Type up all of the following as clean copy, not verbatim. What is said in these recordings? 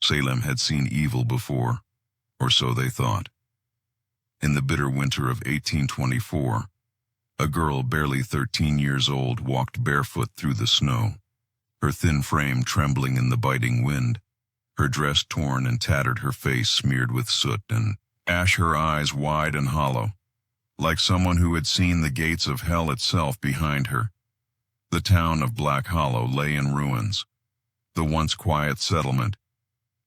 Salem had seen evil before, or so they thought. In the bitter winter of 1824, a girl barely 13 years old walked barefoot through the snow, her thin frame trembling in the biting wind, her dress torn and tattered, her face smeared with soot and ash, her eyes wide and hollow, like someone who had seen the gates of hell itself behind her. The town of Black Hollow lay in ruins, the once quiet settlement.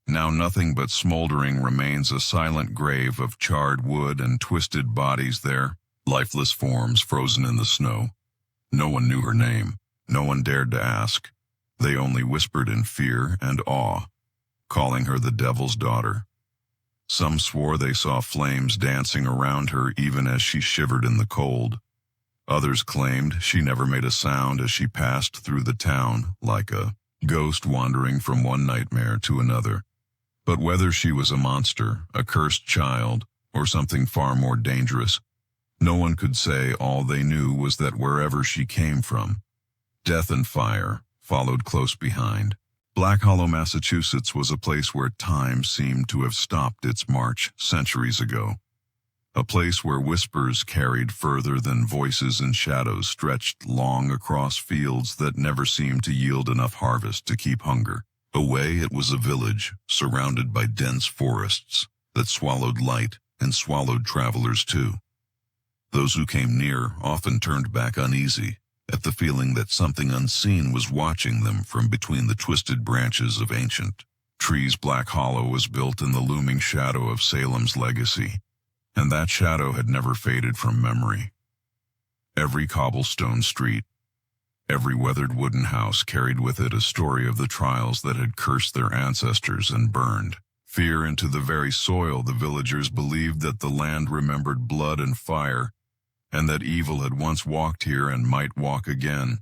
Now nothing but smoldering remains, a silent grave of charred wood and twisted bodies there, lifeless forms frozen in the snow. No one knew her name. No one dared to ask. They only whispered in fear and awe, calling her the Devil's Daughter. Some swore they saw flames dancing around her even as she shivered in the cold. Others claimed she never made a sound as she passed through the town, like a ghost wandering from one nightmare to another. But whether she was a monster, a cursed child, or something far more dangerous, no one could say. All they knew was that wherever she came from, death and fire followed close behind. Black Hollow, Massachusetts was a place where time seemed to have stopped its march centuries ago. A place where whispers carried further than voices and shadows stretched long across fields that never seemed to yield enough harvest to keep hunger. Away, it was a village surrounded by dense forests that swallowed light and swallowed travelers too. Those who came near often turned back uneasy at the feeling that something unseen was watching them from between the twisted branches of ancient trees. Black Hollow was built in the looming shadow of Salem's legacy, and that shadow had never faded from memory. Every cobblestone street, every weathered wooden house carried with it a story of the trials that had cursed their ancestors and burned fear into the very soil. The villagers believed that the land remembered blood and fire, and that evil had once walked here and might walk again.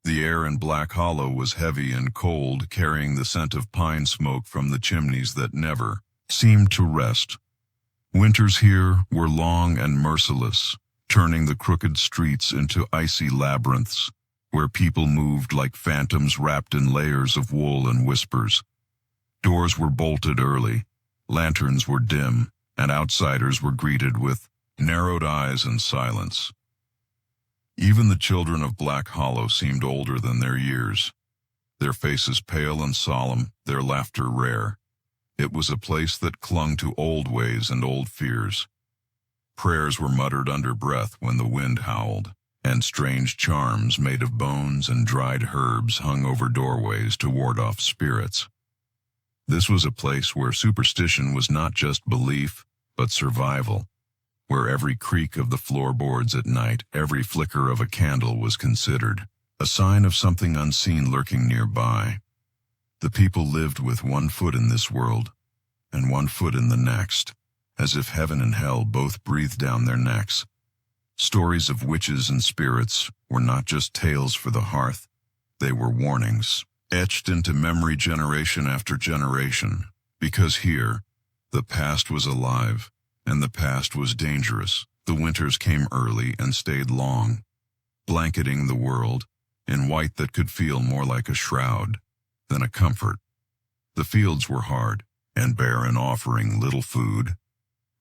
The air in Black Hollow was heavy and cold, carrying the scent of pine smoke from the chimneys that never seemed to rest. Winters here were long and merciless, turning the crooked streets into icy labyrinths, where people moved like phantoms wrapped in layers of wool and whispers. Doors were bolted early, lanterns were dim, and outsiders were greeted with narrowed eyes and silence. Even the children of Black Hollow seemed older than their years, their faces pale and solemn, their laughter rare. It was a place that clung to old ways and old fears. Prayers were muttered under breath when the wind howled, and strange charms made of bones and dried herbs hung over doorways to ward off spirits. This was a place where superstition was not just belief, but survival, where every creak of the floorboards at night, every flicker of a candle was considered a sign of something unseen lurking nearby. The people lived with one foot in this world and one foot in the next, as if heaven and hell both breathed down their necks. Stories of witches and spirits were not just tales for the hearth, they were warnings, etched into memory generation after generation, because here, the past was alive, and the past was dangerous. The winters came early and stayed long, blanketing the world in white that could feel more like a shroud than a comfort. The fields were hard and barren, offering little food.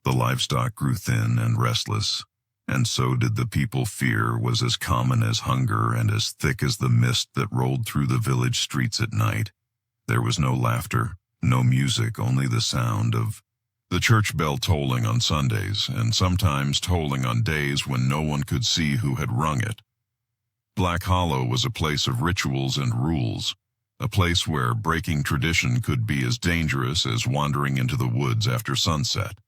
The livestock grew thin and restless, and so did the people. Fear was as common as hunger and as thick as the mist that rolled through the village streets at night. There was no laughter, no music, only the sound of the church bell tolling on Sundays, and sometimes tolling on days when no one could see who had rung it. Black Hollow was a place of rituals and rules, a place where breaking tradition could be as dangerous as wandering into the woods after sunset.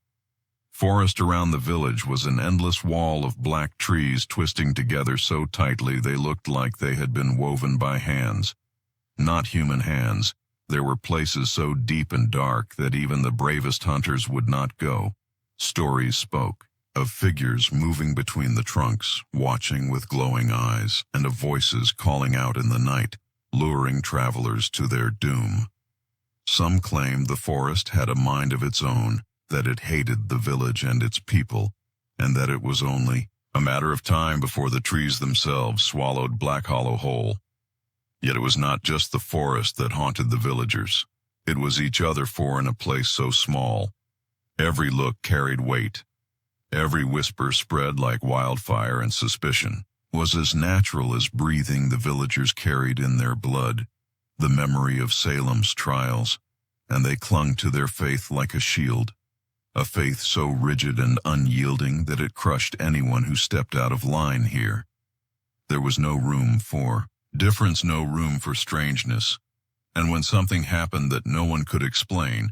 Forest around the village was an endless wall of black trees twisting together so tightly they looked like they had been woven by hands. Not human hands. There were places so deep and dark that even the bravest hunters would not go. Stories spoke of figures moving between the trunks, watching with glowing eyes, and of voices calling out in the night, luring travelers to their doom. Some claimed the forest had a mind of its own, that it hated the village and its people, and that it was only a matter of time before the trees themselves swallowed Black Hollow whole. Yet it was not just the forest that haunted the villagers. It was each other for in a place so small. Every look carried weight. Every whisper spread like wildfire, and suspicion was as natural as breathing. The villagers carried in their blood the memory of Salem's trials, and they clung to their faith like a shield, a faith so rigid and unyielding that it crushed anyone who stepped out of line here. There was no room for difference, no room for strangeness, and when something happened that no one could explain,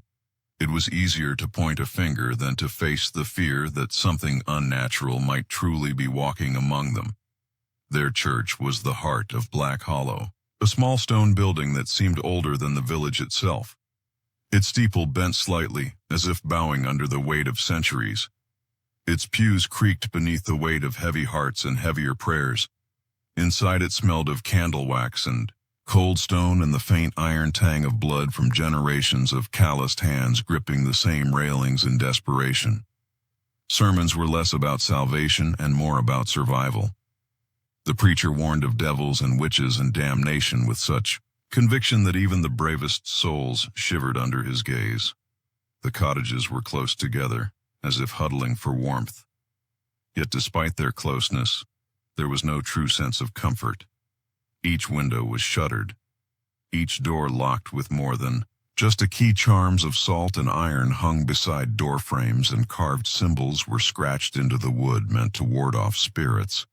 it was easier to point a finger than to face the fear that something unnatural might truly be walking among them. Their church was the heart of Black Hollow, a small stone building that seemed older than the village itself. Its steeple bent slightly, as if bowing under the weight of centuries. Its pews creaked beneath the weight of heavy hearts and heavier prayers. Inside it smelled of candle wax and cold stone and the faint iron tang of blood from generations of calloused hands gripping the same railings in desperation. Sermons were less about salvation and more about survival. The preacher warned of devils and witches and damnation with such conviction that even the bravest souls shivered under his gaze. The cottages were close together, as if huddling for warmth. Yet despite their closeness, there was no true sense of comfort. Each window was shuttered, each door locked with more than just a key. Charms of salt and iron hung beside door frames, and carved symbols were scratched into the wood meant to ward off spirits.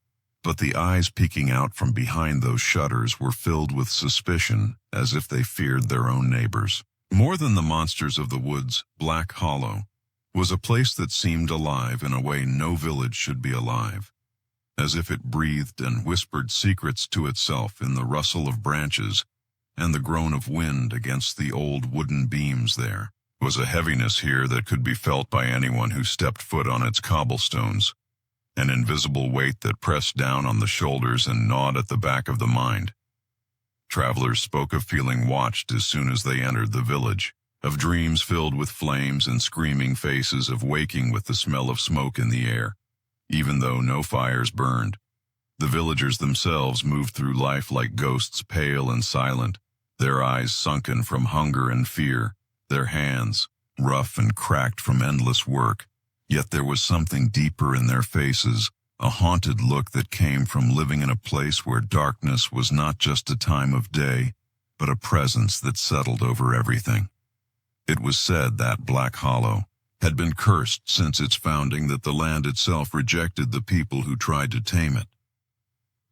But the eyes peeking out from behind those shutters were filled with suspicion, as if they feared their own neighbors. More than the monsters of the woods, Black Hollow was a place that seemed alive in a way no village should be alive, as if it breathed and whispered secrets to itself in the rustle of branches and the groan of wind against the old wooden beams. There was a heaviness here that could be felt by anyone who stepped foot on its cobblestones, an invisible weight that pressed down on the shoulders and gnawed at the back of the mind. Travelers spoke of feeling watched as soon as they entered the village, of dreams filled with flames and screaming faces, of waking with the smell of smoke in the air. Even though no fires burned, the villagers themselves moved through life like ghosts, pale and silent, their eyes sunken from hunger and fear, their hands rough and cracked from endless work. Yet there was something deeper in their faces, a haunted look that came from living in a place where darkness was not just a time of day, but a presence that settled over everything. It was said that Black Hollow had been cursed since its founding, that the land itself rejected the people who tried to tame it.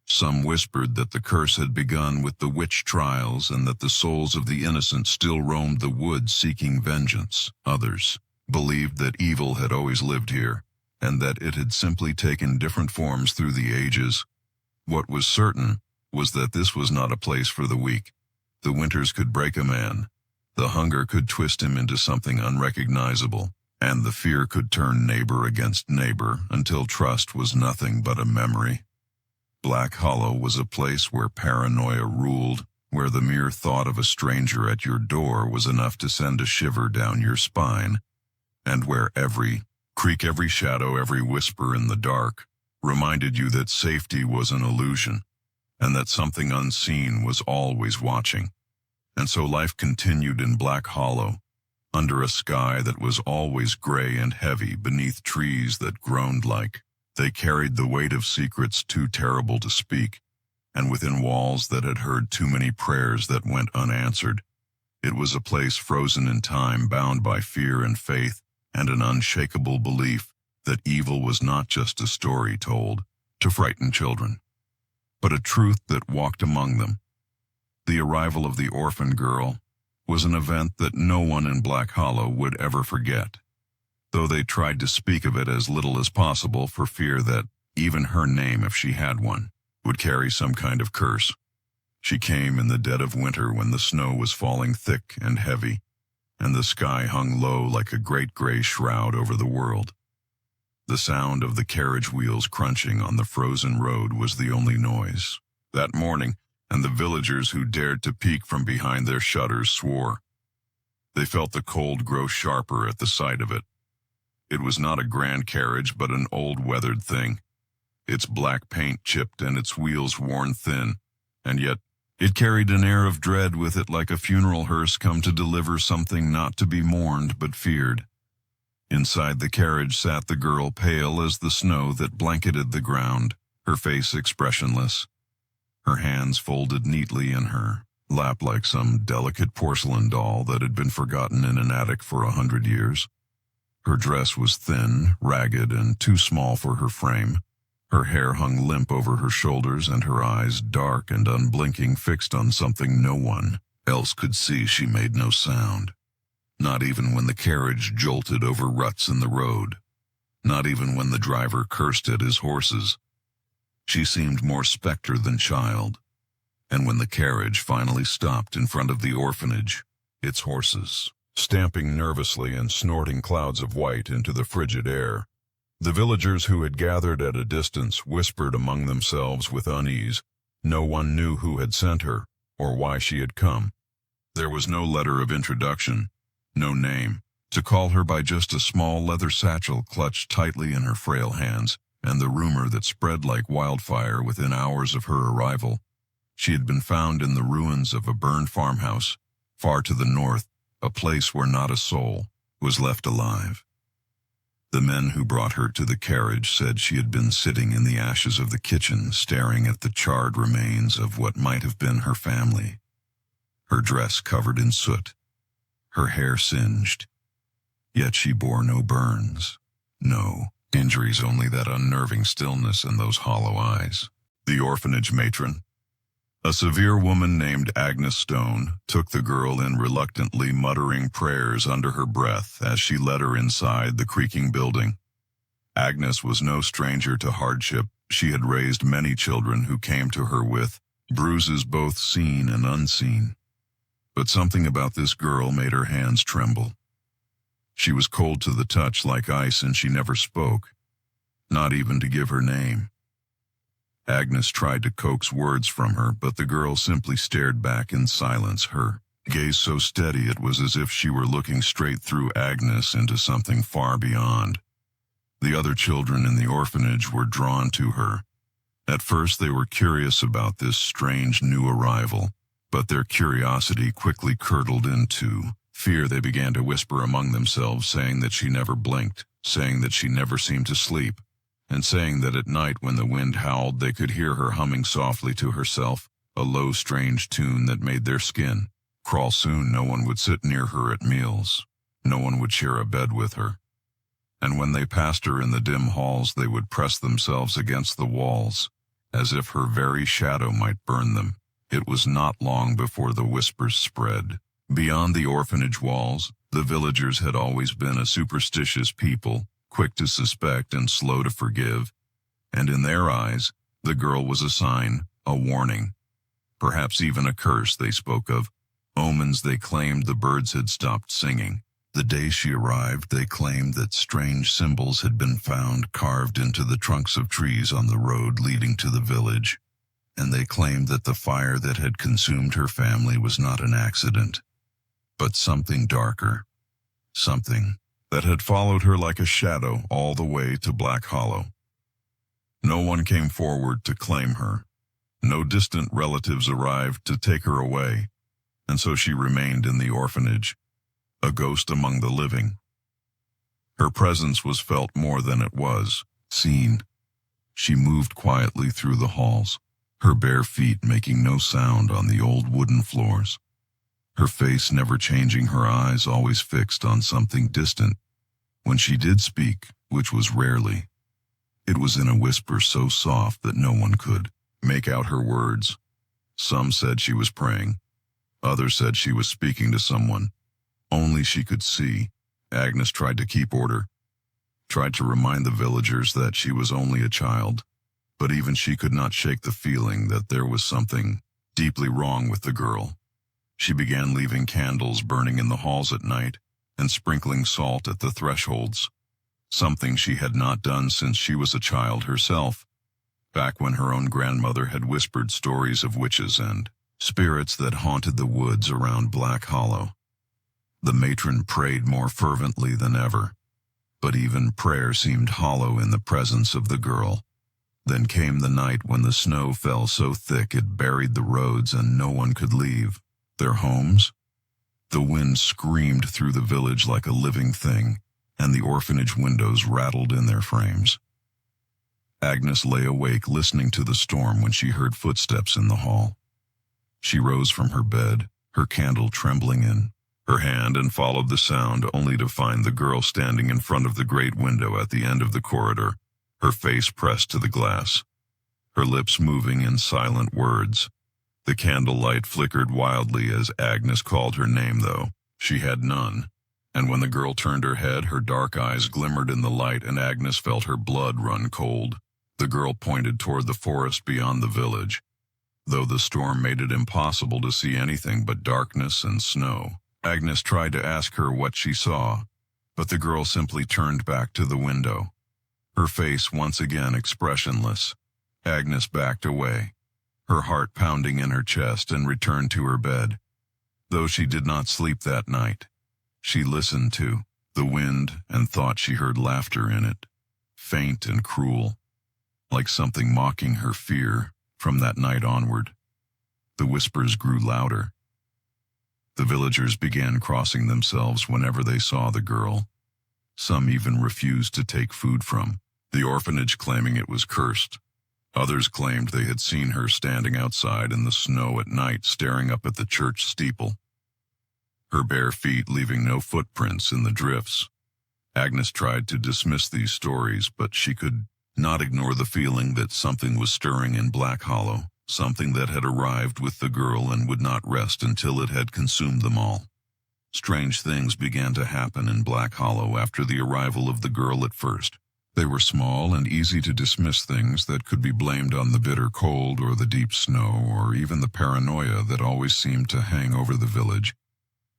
Some whispered that the curse had begun with the witch trials and that the souls of the innocent still roamed the woods seeking vengeance. Others believed that evil had always lived here, and that it had simply taken different forms through the ages. What was certain was that this was not a place for the weak. The winters could break a man, the hunger could twist him into something unrecognizable, and the fear could turn neighbor against neighbor until trust was nothing but a memory. Black Hollow was a place where paranoia ruled, where the mere thought of a stranger at your door was enough to send a shiver down your spine, and where every creak, every shadow, every whisper in the dark reminded you that safety was an illusion, and that something unseen was always watching. And so life continued in Black Hollow, under a sky that was always gray and heavy, beneath trees that groaned like they carried the weight of secrets too terrible to speak, and within walls that had heard too many prayers that went unanswered. It was a place frozen in time, bound by fear and faith, and an unshakable belief that evil was not just a story told to frighten children, but a truth that walked among them. The arrival of the orphan girl was an event that no one in Black Hollow would ever forget, though they tried to speak of it as little as possible for fear that even her name, if she had one, would carry some kind of curse. She came in the dead of winter when the snow was falling thick and heavy, and the sky hung low like a great gray shroud over the world. The sound of the carriage wheels crunching on the frozen road was the only noise that morning, and the villagers who dared to peek from behind their shutters swore. They felt the cold grow sharper at the sight of it. It was not a grand carriage, but an old weathered thing, its black paint chipped and its wheels worn thin, and yet It carried an air of dread with it, like a funeral hearse come to deliver something not to be mourned but feared. Inside the carriage sat the girl, pale as the snow that blanketed the ground, her face expressionless, her hands folded neatly in her lap like some delicate porcelain doll that had been forgotten in an attic for 100 years. Her dress was thin, ragged, and too small for her frame. Her hair hung limp over her shoulders, and her eyes, dark and unblinking, fixed on something no one else could see. She made no sound, not even when the carriage jolted over ruts in the road, not even when the driver cursed at his horses. She seemed more specter than child. And when the carriage finally stopped in front of the orphanage, its horses stamping nervously and snorting clouds of white into the frigid air, the villagers who had gathered at a distance whispered among themselves with unease. No one knew who had sent her, or why she had come. There was no letter of introduction, no name, to call her by, just a small leather satchel clutched tightly in her frail hands, and the rumor that spread like wildfire within hours of her arrival. She had been found in the ruins of a burned farmhouse, far to the north, a place where not a soul was left alive. The men who brought her to the carriage said she had been sitting in the ashes of the kitchen, staring at the charred remains of what might have been her family. Her dress covered in soot, her hair singed. Yet she bore no burns, no injuries, only that unnerving stillness in those hollow eyes. The orphanage matron, a severe woman named Agnes Stone, took the girl in reluctantly, muttering prayers under her breath as she led her inside the creaking building. Agnes was no stranger to hardship. She had raised many children who came to her with bruises both seen and unseen. But something about this girl made her hands tremble. She was cold to the touch, like ice, and she never spoke, not even to give her name. Agnes tried to coax words from her, but the girl simply stared back in silence, her gaze so steady it was as if she were looking straight through Agnes into something far beyond. The other children in the orphanage were drawn to her. At first they were curious about this strange new arrival, but their curiosity quickly curdled into fear. They began to whisper among themselves, saying that she never blinked, saying that she never seemed to sleep, and saying that at night when the wind howled they could hear her humming softly to herself, a low, strange tune that made their skin crawl. Soon no one would sit near her at meals, no one would share a bed with her, and when they passed her in the dim halls they would press themselves against the walls, as if her very shadow might burn them. It was not long before the whispers spread. Beyond the orphanage walls, the villagers had always been a superstitious people, quick to suspect and slow to forgive, and in their eyes, the girl was a sign, a warning, perhaps even a curse. They spoke of omens. They claimed the birds had stopped singing. The day she arrived, they claimed that strange symbols had been found carved into the trunks of trees on the road leading to the village, and they claimed that the fire that had consumed her family was not an accident, but something darker, something that had followed her like a shadow all the way to Black Hollow. No one came forward to claim her. No distant relatives arrived to take her away, and so she remained in the orphanage, a ghost among the living. Her presence was felt more than it was seen. She moved quietly through the halls, her bare feet making no sound on the old wooden floors. Her face never changing, her eyes always fixed on something distant. When she did speak, which was rarely, it was in a whisper so soft that no one could make out her words. Some said she was praying. Others said she was speaking to someone only she could see. Agnes tried to keep order, tried to remind the villagers that she was only a child, but even she could not shake the feeling that there was something deeply wrong with the girl. She began leaving candles burning in the halls at night and sprinkling salt at the thresholds, something she had not done since she was a child herself, back when her own grandmother had whispered stories of witches and spirits that haunted the woods around Black Hollow. The matron prayed more fervently than ever, but even prayer seemed hollow in the presence of the girl. Then came the night when the snow fell so thick it buried the roads and no one could leave their homes. The wind screamed through the village like a living thing, and the orphanage windows rattled in their frames. Agnes lay awake listening to the storm when she heard footsteps in the hall. She rose from her bed, her candle trembling in her hand, and followed the sound only to find the girl standing in front of the great window at the end of the corridor, her face pressed to the glass, her lips moving in silent words. The candlelight flickered wildly as Agnes called her name, though she had none, and when the girl turned her head, her dark eyes glimmered in the light and Agnes felt her blood run cold. The girl pointed toward the forest beyond the village, though the storm made it impossible to see anything but darkness and snow. Agnes tried to ask her what she saw, but the girl simply turned back to the window, her face once again expressionless. Agnes backed away, her heart pounding in her chest, and returned to her bed. Though she did not sleep that night, she listened to the wind and thought she heard laughter in it, faint and cruel, like something mocking her fear. From that night onward, the whispers grew louder. The villagers began crossing themselves whenever they saw the girl. Some even refused to take food from the orphanage, claiming it was cursed. Others claimed they had seen her standing outside in the snow at night, staring up at the church steeple, her bare feet leaving no footprints in the drifts. Agnes tried to dismiss these stories, but she could not ignore the feeling that something was stirring in Black Hollow, something that had arrived with the girl and would not rest until it had consumed them all. Strange things began to happen in Black Hollow after the arrival of the girl. At first, they were small and easy to dismiss, things that could be blamed on the bitter cold or the deep snow or even the paranoia that always seemed to hang over the village.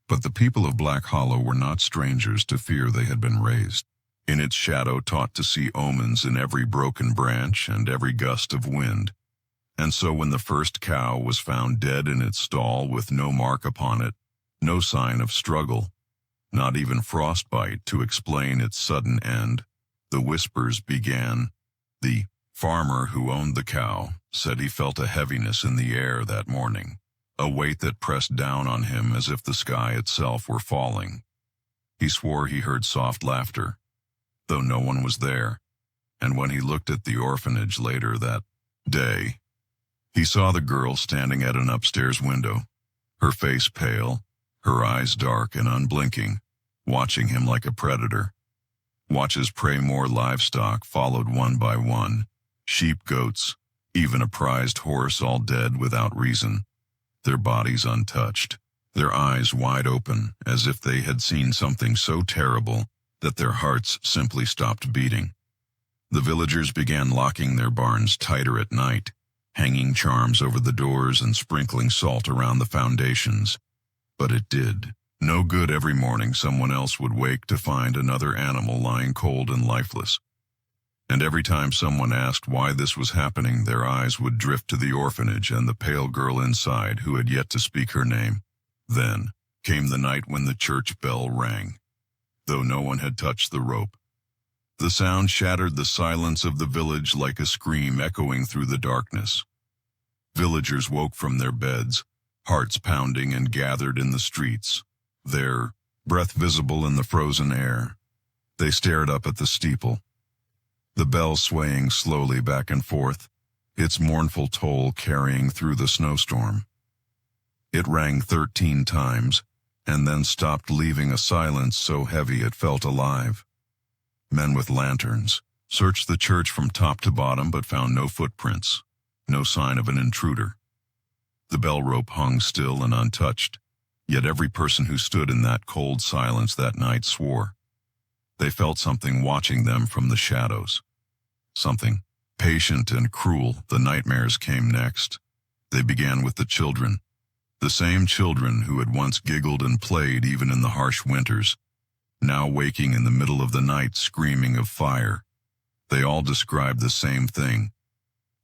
But the people of Black Hollow were not strangers to fear. They had been raised in its shadow, taught to see omens in every broken branch and every gust of wind. And so when the first cow was found dead in its stall with no mark upon it, no sign of struggle, not even frostbite to explain its sudden end, the whispers began. The farmer who owned the cow said he felt a heaviness in the air that morning, a weight that pressed down on him as if the sky itself were falling. He swore he heard soft laughter, though no one was there, and when he looked at the orphanage later that day, he saw the girl standing at an upstairs window, her face pale, her eyes dark and unblinking, watching him like a predator. Watches prey more livestock followed one by one, sheep, goats, even a prized horse, all dead without reason, their bodies untouched, their eyes wide open as if they had seen something so terrible that their hearts simply stopped beating. The villagers began locking their barns tighter at night, hanging charms over the doors and sprinkling salt around the foundations. But it did no good. Every morning someone else would wake to find another animal lying cold and lifeless. And every time someone asked why this was happening, their eyes would drift to the orphanage and the pale girl inside who had yet to speak her name. Then came the night when the church bell rang. Though no one had touched the rope, the sound shattered the silence of the village like a scream echoing through the darkness. Villagers woke from their beds, hearts pounding, and gathered in the streets, their breath visible in the frozen air. They stared up at the steeple, the bell swaying slowly back and forth, its mournful toll carrying through the snowstorm. It rang 13 times, and then stopped, leaving a silence so heavy it felt alive. Men with lanterns searched the church from top to bottom but found no footprints, no sign of an intruder. The bell rope hung still and untouched, yet every person who stood in that cold silence that night swore they felt something watching them from the shadows. Something patient and cruel. The nightmares came next. They began with the children. The same children who had once giggled and played even in the harsh winters, now waking in the middle of the night screaming of fire. They all described the same thing.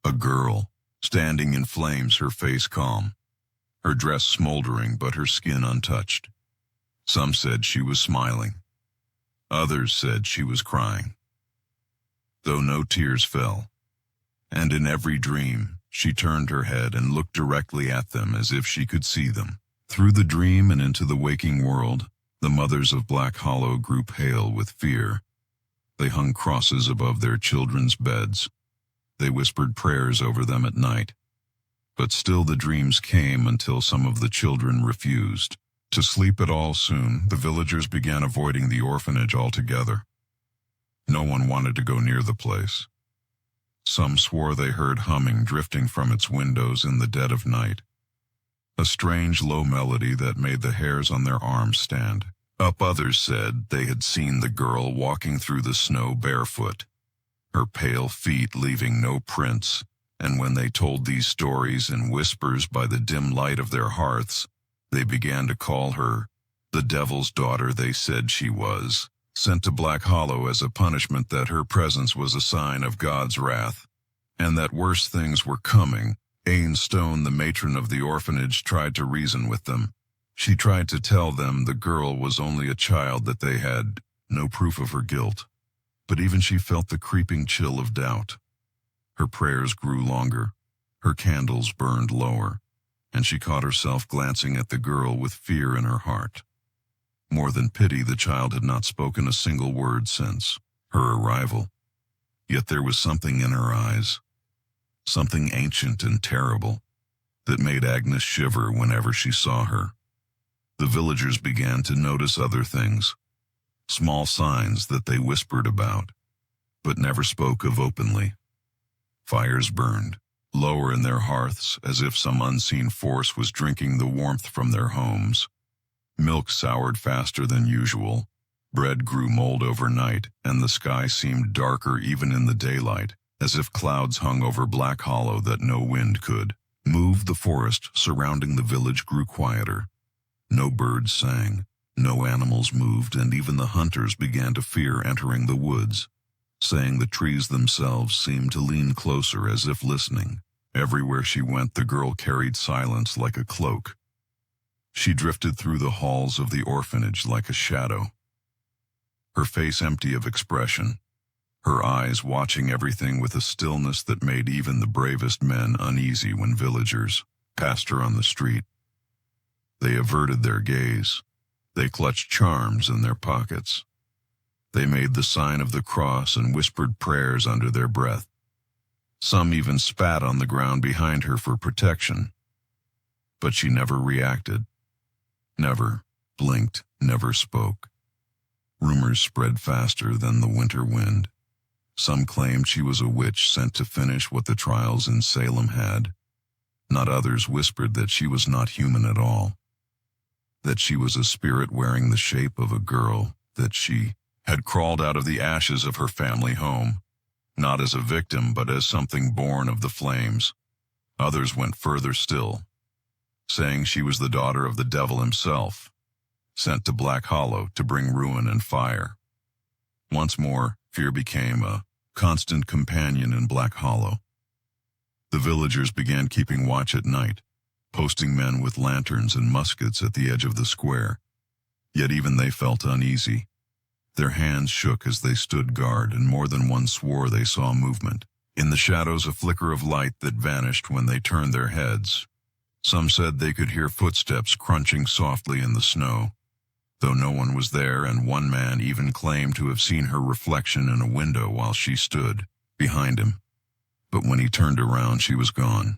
A girl, standing in flames, her face calm, her dress smoldering but her skin untouched. Some said she was smiling. Others said she was crying. Though no tears fell, And in every dream, she turned her head and looked directly at them as if she could see them. Through the dream and into the waking world, the mothers of Black Hollow grew pale with fear. They hung crosses above their children's beds. They whispered prayers over them at night. But still the dreams came until some of the children refused to sleep at all. Soon, the villagers began avoiding the orphanage altogether. No one wanted to go near the place. Some swore they heard humming drifting from its windows in the dead of night. A strange low melody that made the hairs on their arms stand up. Others said they had seen the girl walking through the snow barefoot, her pale feet leaving no prints, and when they told these stories in whispers by the dim light of their hearths, they began to call her the devil's daughter. They said she was sent to Black Hollow as a punishment, that her presence was a sign of God's wrath, and that worse things were coming. Ain Stone, the matron of the orphanage, tried to reason with them. She tried to tell them the girl was only a child, that they had no proof of her guilt. But even she felt the creeping chill of doubt. Her prayers grew longer, her candles burned lower, and she caught herself glancing at the girl with fear in her heart. More than pity, the child had not spoken a single word since her arrival. Yet there was something in her eyes, something ancient and terrible, that made Agnes shiver whenever she saw her. The villagers began to notice other things, small signs that they whispered about, but never spoke of openly. Fires burned lower in their hearths, as if some unseen force was drinking the warmth from their homes. Milk soured faster than usual. Bread grew mold overnight, and the sky seemed darker even in the daylight, as if clouds hung over Black Hollow that no wind could move. The forest surrounding the village grew quieter. No birds sang, no animals moved, and even the hunters began to fear entering the woods, saying the trees themselves seemed to lean closer as if listening. Everywhere she went, the girl carried silence like a cloak. She drifted through the halls of the orphanage like a shadow, her face empty of expression, her eyes watching everything with a stillness that made even the bravest men uneasy. When villagers passed her on the street, they averted their gaze. They clutched charms in their pockets. They made the sign of the cross and whispered prayers under their breath. Some even spat on the ground behind her for protection. But she never reacted, never blinked, never spoke. Rumors spread faster than the winter wind. Some claimed she was a witch sent to finish what the trials in Salem had. Not others whispered that she was not human at all, that she was a spirit wearing the shape of a girl, that she had crawled out of the ashes of her family home, not as a victim but as something born of the flames. Others went further still, saying she was the daughter of the devil himself, sent to Black Hollow to bring ruin and fire. Once more, fear became a constant companion in Black Hollow. The villagers began keeping watch at night, posting men with lanterns and muskets at the edge of the square. Yet even they felt uneasy. Their hands shook as they stood guard, and more than one swore they saw movement. In the shadows, a flicker of light that vanished when they turned their heads. Some said they could hear footsteps crunching softly in the snow, though no one was there, and one man even claimed to have seen her reflection in a window while she stood behind him. But when he turned around, she was gone.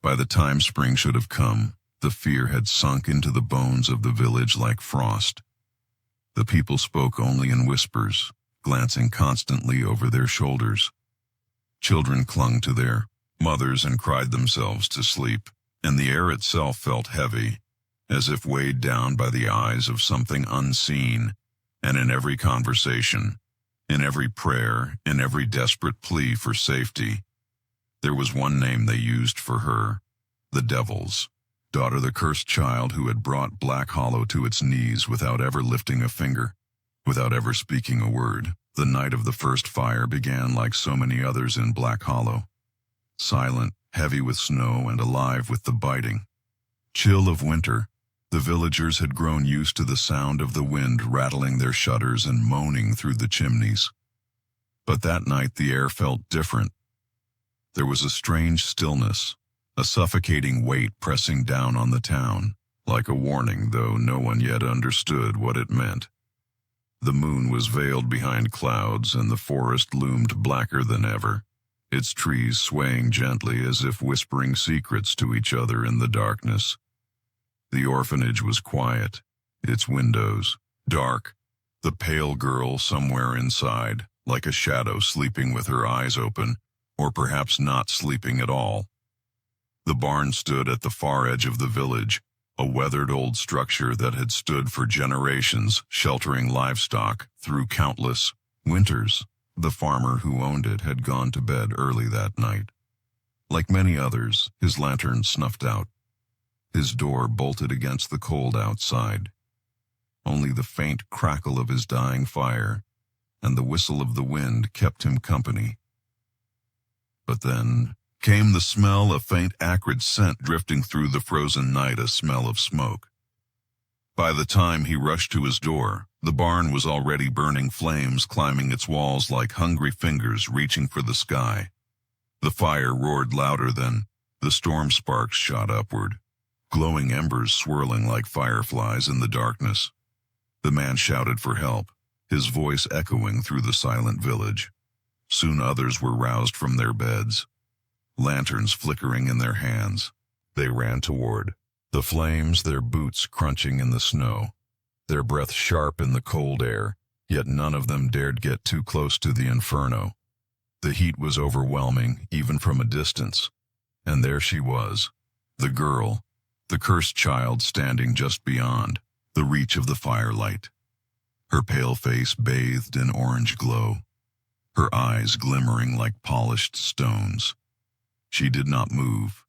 By the time spring should have come, the fear had sunk into the bones of the village like frost. The people spoke only in whispers, glancing constantly over their shoulders. Children clung to their mothers and cried themselves to sleep, and the air itself felt heavy, as if weighed down by the eyes of something unseen. And in every conversation, in every prayer, in every desperate plea for safety, there was one name they used for her: the devil's daughter, the cursed child who had brought Black Hollow to its knees without ever lifting a finger, without ever speaking a word. The night of the first fire began like so many others in Black Hollow, silent, heavy with snow, and alive with the biting chill of winter. The villagers had grown used to the sound of the wind rattling their shutters and moaning through the chimneys. But that night the air felt different. There was a strange stillness, a suffocating weight pressing down on the town, like a warning, though no one yet understood what it meant. The moon was veiled behind clouds, and the forest loomed blacker than ever, its trees swaying gently as if whispering secrets to each other in the darkness. The orphanage was quiet, its windows dark, the pale girl somewhere inside, like a shadow sleeping with her eyes open, or perhaps not sleeping at all. The barn stood at the far edge of the village, a weathered old structure that had stood for generations, sheltering livestock through countless winters. The farmer who owned it had gone to bed early that night. Like many others, his lantern snuffed out. His door bolted against the cold outside. Only the faint crackle of his dying fire and the whistle of the wind kept him company. But then came the smell, a faint acrid scent drifting through the frozen night, a smell of smoke. By the time he rushed to his door, the barn was already burning, flames climbing its walls like hungry fingers reaching for the sky. The fire roared louder than the storm sparks shot upward, glowing embers swirling like fireflies in the darkness. The man shouted for help, his voice echoing through the silent village. Soon others were roused from their beds, lanterns flickering in their hands. They ran toward the flames, their boots crunching in the snow, their breath sharp in the cold air, yet none of them dared get too close to the inferno. The heat was overwhelming, even from a distance. And there she was, the girl, the cursed child, standing just beyond the reach of the firelight. Her pale face bathed in orange glow, her eyes glimmering like polished stones. She did not move,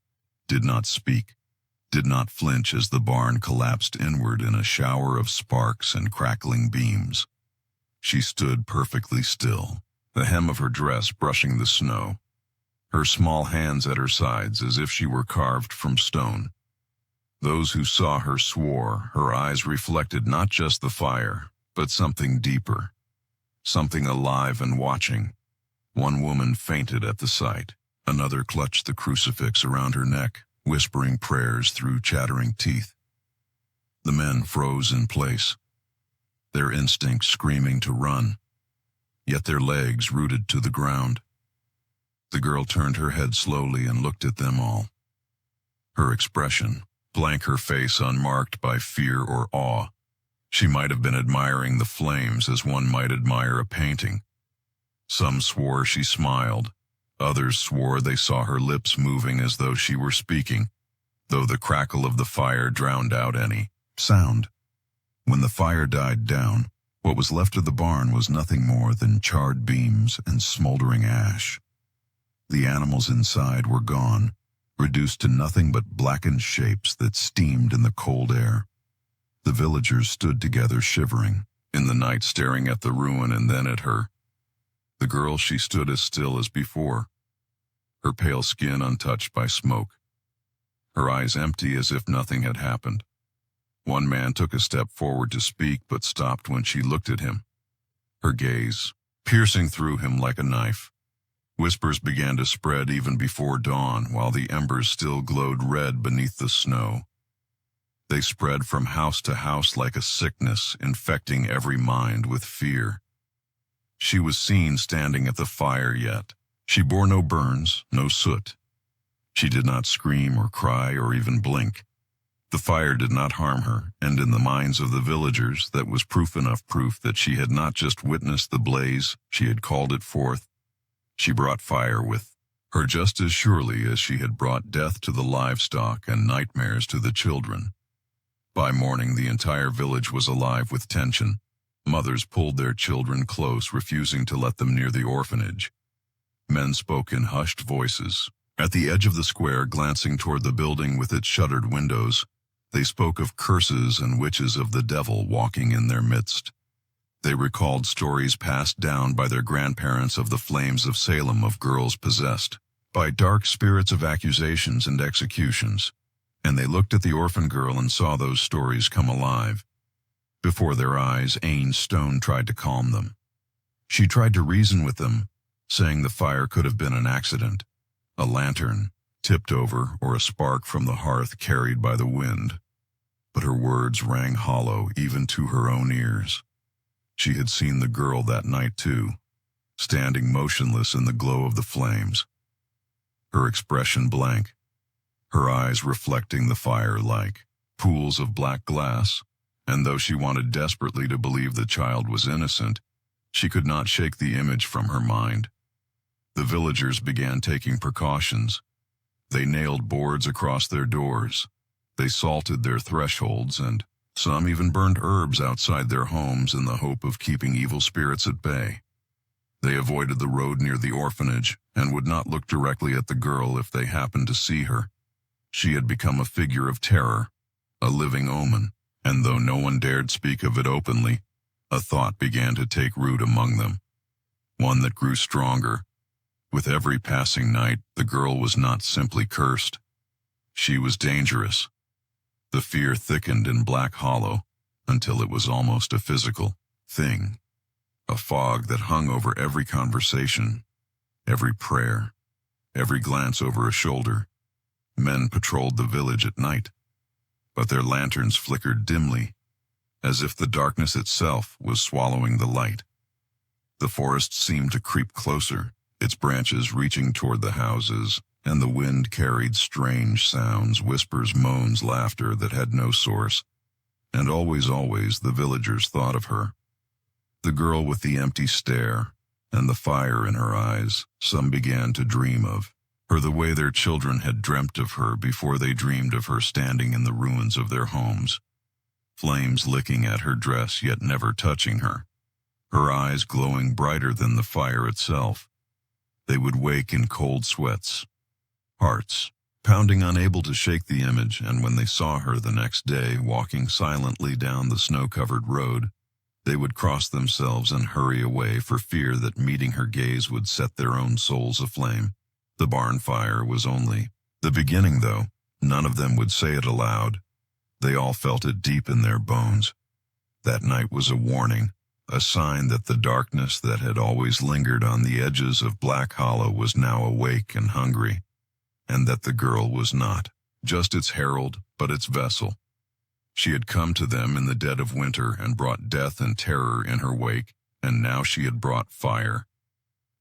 did not speak, did not flinch as the barn collapsed inward in a shower of sparks and crackling beams. She stood perfectly still, the hem of her dress brushing the snow, her small hands at her sides as if she were carved from stone. Those who saw her swore her eyes reflected not just the fire, but something deeper, something alive and watching. One woman fainted at the sight. Another clutched the crucifix around her neck, whispering prayers through chattering teeth. The men froze in place, their instincts screaming to run, yet their legs rooted to the ground. The girl turned her head slowly and looked at them all. Her expression, blank, her face unmarked by fear or awe. She might have been admiring the flames as one might admire a painting. Some swore she smiled. Others swore they saw her lips moving as though she were speaking, though the crackle of the fire drowned out any sound. When the fire died down, what was left of the barn was nothing more than charred beams and smoldering ash. The animals inside were gone, reduced to nothing but blackened shapes that steamed in the cold air. The villagers stood together, shivering, in the night, staring at the ruin and then at her. The girl, she stood as still as before, her pale skin untouched by smoke, her eyes empty as if nothing had happened. One man took a step forward to speak but stopped when she looked at him, her gaze piercing through him like a knife. Whispers began to spread even before dawn, while the embers still glowed red beneath the snow. They spread from house to house like a sickness, infecting every mind with fear. She was seen standing at the fire, yet she bore no burns, no soot. She did not scream or cry or even blink. The fire did not harm her, and in the minds of the villagers that was proof that she had not just witnessed the blaze, she had called it forth. She brought fire with her just as surely as she had brought death to the livestock and nightmares to the children. By morning, the entire village was alive with tension. Mothers pulled their children close, refusing to let them near the orphanage. Men spoke in hushed voices. At the edge of the square, glancing toward the building with its shuttered windows, they spoke of curses and witches of the devil walking in their midst. They recalled stories passed down by their grandparents of the flames of Salem, of girls possessed by dark spirits, of accusations and executions. And they looked at the orphan girl and saw those stories come alive. Before their eyes, Ain Stone tried to calm them. She tried to reason with them, saying the fire could have been an accident, a lantern, tipped over, or a spark from the hearth carried by the wind. But her words rang hollow even to her own ears. She had seen the girl that night too, standing motionless in the glow of the flames, her expression blank, her eyes reflecting the fire like pools of black glass, and though she wanted desperately to believe the child was innocent, she could not shake the image from her mind. The villagers began taking precautions. They nailed boards across their doors. They salted their thresholds, and some even burned herbs outside their homes in the hope of keeping evil spirits at bay. They avoided the road near the orphanage and would not look directly at the girl if they happened to see her. She had become a figure of terror, a living omen, and though no one dared speak of it openly, a thought began to take root among them, one that grew stronger. With every passing night, the girl was not simply cursed. She was dangerous. The fear thickened in Black Hollow until it was almost a physical thing, a fog that hung over every conversation, every prayer, every glance over a shoulder. Men patrolled the village at night, but their lanterns flickered dimly, as if the darkness itself was swallowing the light. The forest seemed to creep closer, its branches reaching toward the houses, and the wind carried strange sounds, whispers, moans, laughter that had no source. And always the villagers thought of her. The girl with the empty stare and the fire in her eyes. Some began to dream of her the way their children had dreamt of her before they dreamed of her standing in the ruins of their homes, flames licking at her dress yet never touching her, her eyes glowing brighter than the fire itself. They would wake in cold sweats, hearts pounding, unable to shake the image, and when they saw her the next day walking silently down the snow-covered road, they would cross themselves and hurry away for fear that meeting her gaze would set their own souls aflame. The barn fire was only the beginning, though. None of them would say it aloud. They all felt it deep in their bones. That night was a warning, a sign that the darkness that had always lingered on the edges of Black Hollow was now awake and hungry, and that the girl was not just its herald, but its vessel. She had come to them in the dead of winter and brought death and terror in her wake, and now she had brought fire.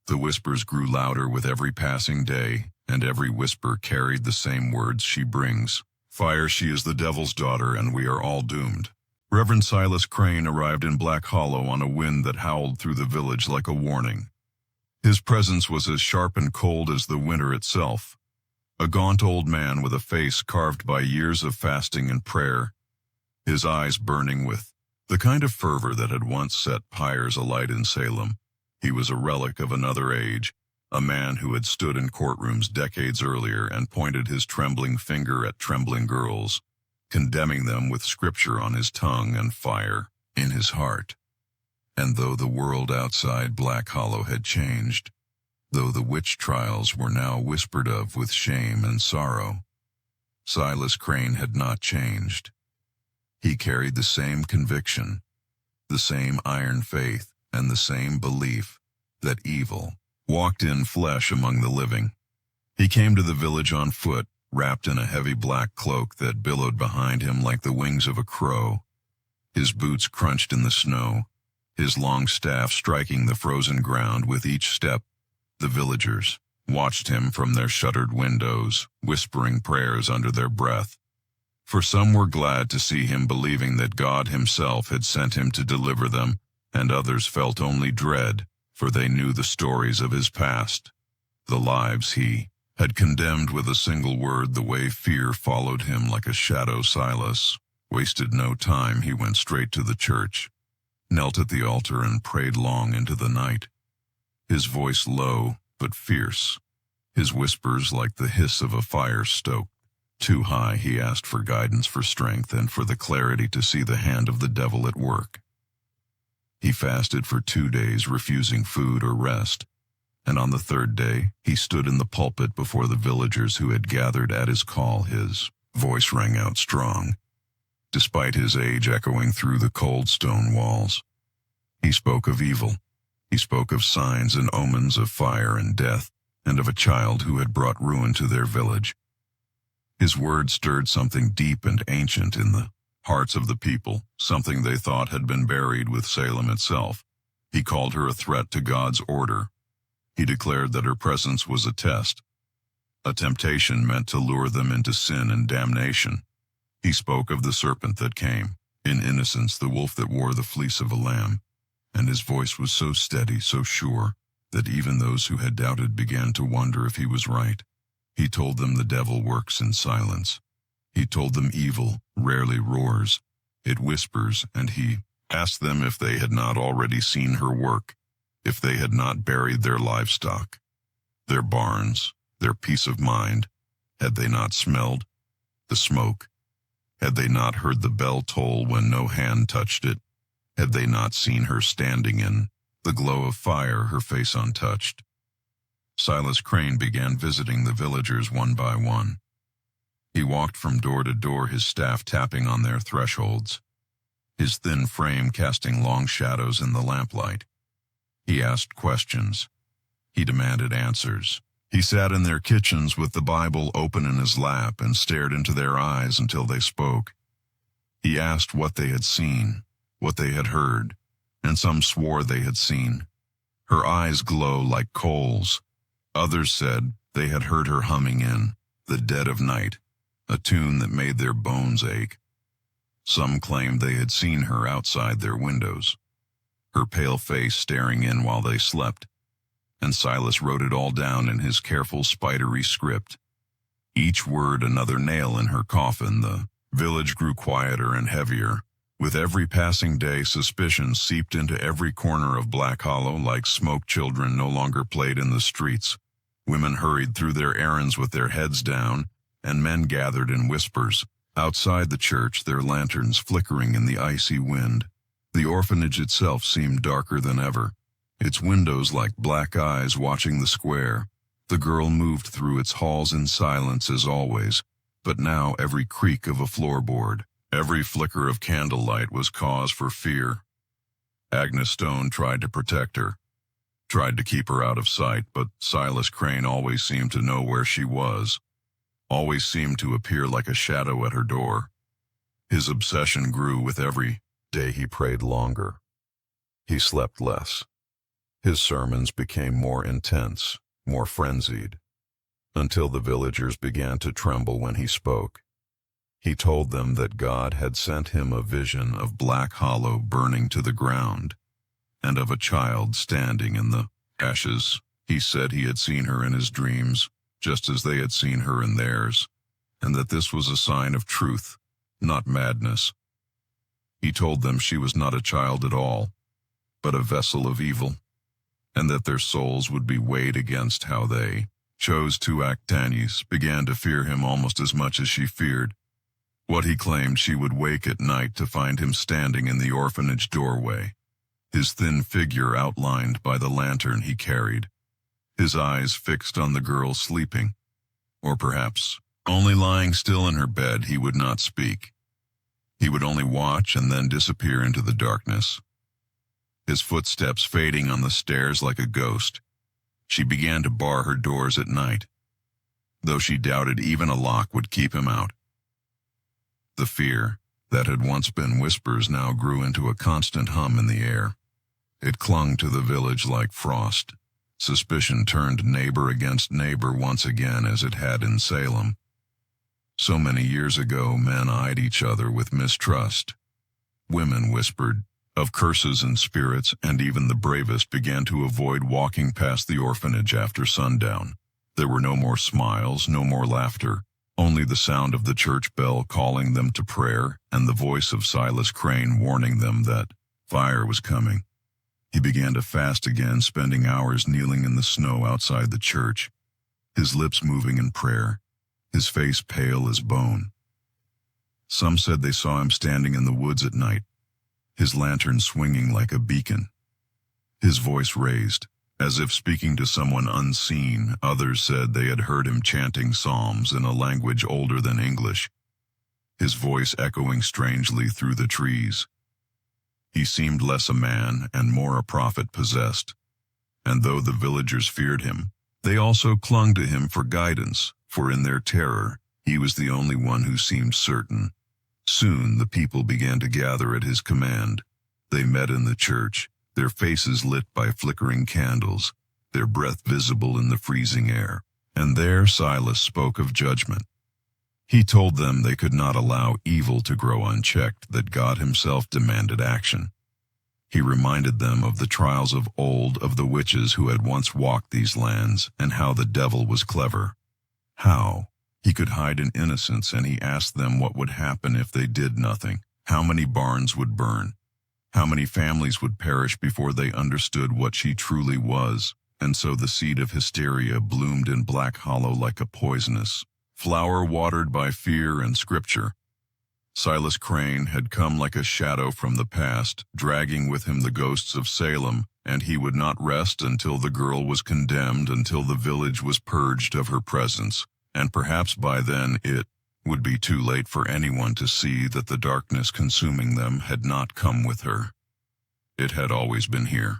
The whispers grew louder with every passing day, and every whisper carried the same words she brings. Fire, she is the devil's daughter, and we are all doomed. Reverend Silas Crane arrived in Black Hollow on a wind that howled through the village like a warning. His presence was as sharp and cold as the winter itself. A gaunt old man with a face carved by years of fasting and prayer, his eyes burning with the kind of fervor that had once set pyres alight in Salem. He was a relic of another age, a man who had stood in courtrooms decades earlier and pointed his trembling finger at trembling girls, condemning them with scripture on his tongue and fire in his heart. And though the world outside Black Hollow had changed, though the witch trials were now whispered of with shame and sorrow, Silas Crane had not changed. He carried the same conviction, the same iron faith, and the same belief that evil walked in flesh among the living. He came to the village on foot, wrapped in a heavy black cloak that billowed behind him like the wings of a crow. His boots crunched in the snow, his long staff striking the frozen ground with each step. The villagers watched him from their shuttered windows, whispering prayers under their breath. For some were glad to see him, believing that God himself had sent him to deliver them, and others felt only dread, for they knew the stories of his past, the lives he had condemned with a single word, the way fear followed him like a shadow. Silas wasted no time. He went straight to the church, knelt at the altar, and prayed long into the night. His voice low but fierce, his whispers like the hiss of a fire stoked. Too high, he asked for guidance, for strength, and for the clarity to see the hand of the devil at work. He fasted for 2 days, refusing food or rest, and on the 3rd day he stood in the pulpit before the villagers who had gathered at his call. His voice rang out strong, despite his age, echoing through the cold stone walls. He spoke of evil. He spoke of signs and omens of fire and death, and of a child who had brought ruin to their village. His words stirred something deep and ancient in the hearts of the people, something they thought had been buried with Salem itself. He called her a threat to God's order. He declared that her presence was a test, a temptation meant to lure them into sin and damnation. He spoke of the serpent that came, in innocence, the wolf that wore the fleece of a lamb, and his voice was so steady, so sure, that even those who had doubted began to wonder if he was right. He told them the devil works in silence. He told them evil rarely roars, it whispers, and he asked them if they had not already seen her work, if they had not buried their livestock, their barns, their peace of mind. Had they not smelled the smoke? Had they not heard the bell toll when no hand touched it? Had they not seen her standing in the glow of fire, her face untouched? Silas Crane began visiting the villagers one by one. He walked from door to door, his staff tapping on their thresholds, his thin frame casting long shadows in the lamplight. He asked questions. He demanded answers. He sat in their kitchens with the Bible open in his lap and stared into their eyes until they spoke. He asked what they had seen, what they had heard, and some swore they had seen. Her eyes glow like coals. Others said they had heard her humming in the dead of night, a tune that made their bones ache. Some claimed they had seen her outside their windows, her pale face staring in while they slept, and Silas wrote it all down in his careful spidery script. Each word another nail in her coffin. The village grew quieter and heavier. With every passing day, suspicion seeped into every corner of Black Hollow like smoke. Children no longer played in the streets. Women hurried through their errands with their heads down, and men gathered in whispers outside the church, their lanterns flickering in the icy wind. The orphanage itself seemed darker than ever, its windows like black eyes watching the square. The girl moved through its halls in silence as always, but now every creak of a floorboard, every flicker of candlelight was cause for fear. Agnes Stone tried to protect her, tried to keep her out of sight, but Silas Crane always seemed to know where she was, always seemed to appear like a shadow at her door. His obsession grew with every day. He prayed longer. He slept less. His sermons became more intense, more frenzied, until the villagers began to tremble when he spoke. He told them that God had sent him a vision of Black Hollow burning to the ground, and of a child standing in the ashes. He said he had seen her in his dreams, just as they had seen her in theirs, and that this was a sign of truth, not madness. He told them she was not a child at all, but a vessel of evil, and that their souls would be weighed against how they chose to act. Agnes began to fear him almost as much as she feared what he claimed. She would wake at night to find him standing in the orphanage doorway, his thin figure outlined by the lantern he carried, his eyes fixed on the girl sleeping, or perhaps only lying still in her bed. He would not speak. He would only watch and then disappear into the darkness, his footsteps fading on the stairs like a ghost. She began to bar her doors at night, though she doubted even a lock would keep him out. The fear that had once been whispers now grew into a constant hum in the air. It clung to the village like frost. Suspicion turned neighbor against neighbor once again, as it had in Salem. So many years ago, men eyed each other with mistrust. Women whispered of curses and spirits, and even the bravest began to avoid walking past the orphanage after sundown. There were no more smiles, no more laughter, only the sound of the church bell calling them to prayer, and the voice of Silas Crane warning them that fire was coming. He began to fast again, spending hours kneeling in the snow outside the church, his lips moving in prayer, his face pale as bone. Some said they saw him standing in the woods at night, his lantern swinging like a beacon, his voice raised, as if speaking to someone unseen. Others said they had heard him chanting psalms in a language older than English, his voice echoing strangely through the trees. He seemed less a man and more a prophet possessed, and though the villagers feared him, They also clung to him for guidance, for in their terror, he was the only one who seemed certain. Soon the people began to gather at his command. They met in the church, their faces lit by flickering candles, their breath visible in the freezing air. And there Silas spoke of judgment. He told them they could not allow evil to grow unchecked, that God himself demanded action. He reminded them of the trials of old, of the witches who had once walked these lands, and how the devil was clever. How he could hide in innocence, and he asked them what would happen if they did nothing. How many barns would burn? How many families would perish before they understood what she truly was? And so the seed of hysteria bloomed in Black Hollow like a poisonous flower watered by fear and scripture. Silas Crane had come like a shadow from the past, dragging with him the ghosts of Salem, and he would not rest until the girl was condemned, until the village was purged of her presence, and perhaps by then it would be too late for anyone to see that the darkness consuming them had not come with her. It had always been here,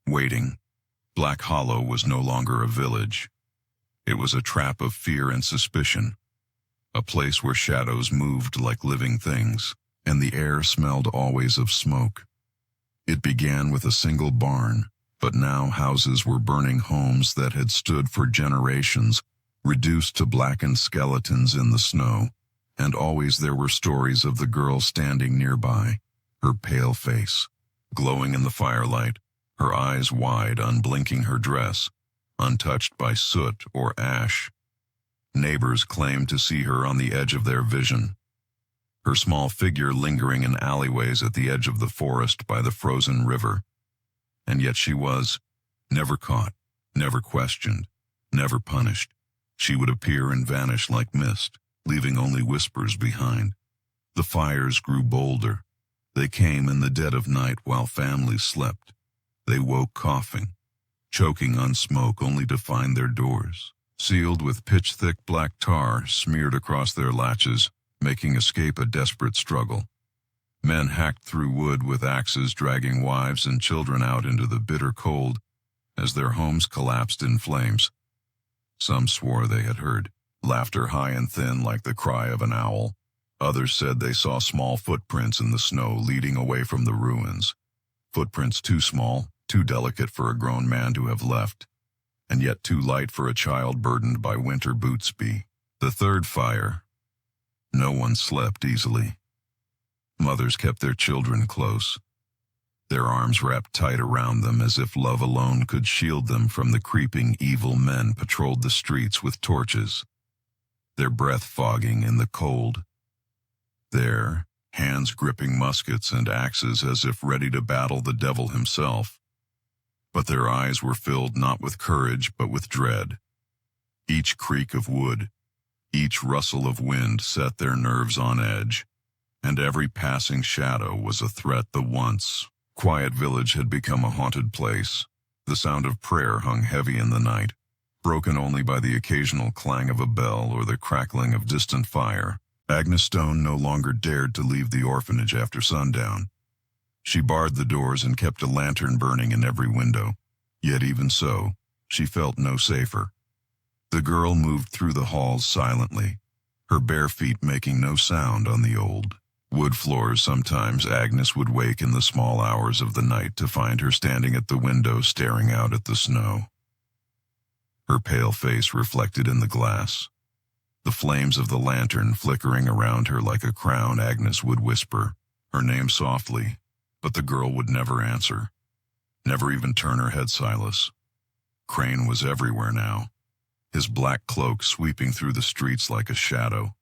waiting. Black Hollow was no longer a village. It was a trap of fear and suspicion, a place where shadows moved like living things, and the air smelled always of smoke. It began with a single barn, but now houses were burning, homes that had stood for generations, reduced to blackened skeletons in the snow, and always there were stories of the girl standing nearby, her pale face glowing in the firelight, her eyes wide, unblinking, her dress untouched by soot or ash. Neighbors claimed to see her on the edge of their vision, her small figure lingering in alleyways at the edge of the forest by the frozen river. And yet she was never caught, never questioned, never punished. She would appear and vanish like mist, leaving only whispers behind. The fires grew bolder. They came in the dead of night while families slept. They woke coughing, choking on smoke, only to find their doors sealed with pitch-thick black tar smeared across their latches, making escape a desperate struggle. Men hacked through wood with axes, dragging wives and children out into the bitter cold as their homes collapsed in flames. Some swore they had heard laughter high and thin like the cry of an owl. Others said they saw small footprints in the snow leading away from the ruins. Footprints too small, too delicate for a grown man to have left, and yet too light for a child burdened by winter boots. The third fire. No one slept easily. Mothers kept their children close, their arms wrapped tight around them as if love alone could shield them from the creeping evil men patrolled the streets with torches, their breath fogging in the cold, their hands gripping muskets and axes as if ready to battle the devil himself. But their eyes were filled not with courage but with dread. Each creak of wood, each rustle of wind set their nerves on edge, and every passing shadow was a threat. The once quiet village had become a haunted place. The sound of prayer hung heavy in the night, broken only by the occasional clang of a bell or the crackling of distant fire. Agnes Stone no longer dared to leave the orphanage after sundown. She barred the doors and kept a lantern burning in every window. Yet even so, she felt no safer. The girl moved through the halls silently, her bare feet making no sound on the old wood floors. Sometimes Agnes would wake in the small hours of the night to find her standing at the window staring out at the snow, her pale face reflected in the glass, the flames of the lantern flickering around her like a crown. Agnes would whisper her name softly, but the girl would never answer, never even turn her head. Silas Crane was everywhere now, his black cloak sweeping through the streets like a shadow,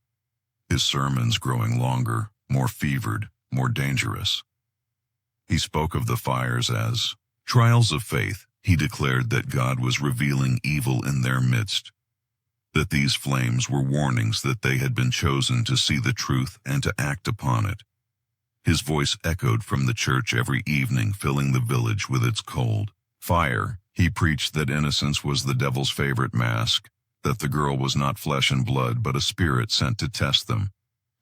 his sermons growing longer, more fevered, more dangerous. He spoke of the fires as trials of faith. He declared that God was revealing evil in their midst, that these flames were warnings that they had been chosen to see the truth and to act upon it. His voice echoed from the church every evening, filling the village with its cold fire. He preached that innocence was the devil's favorite mask, that the girl was not flesh and blood but a spirit sent to test them,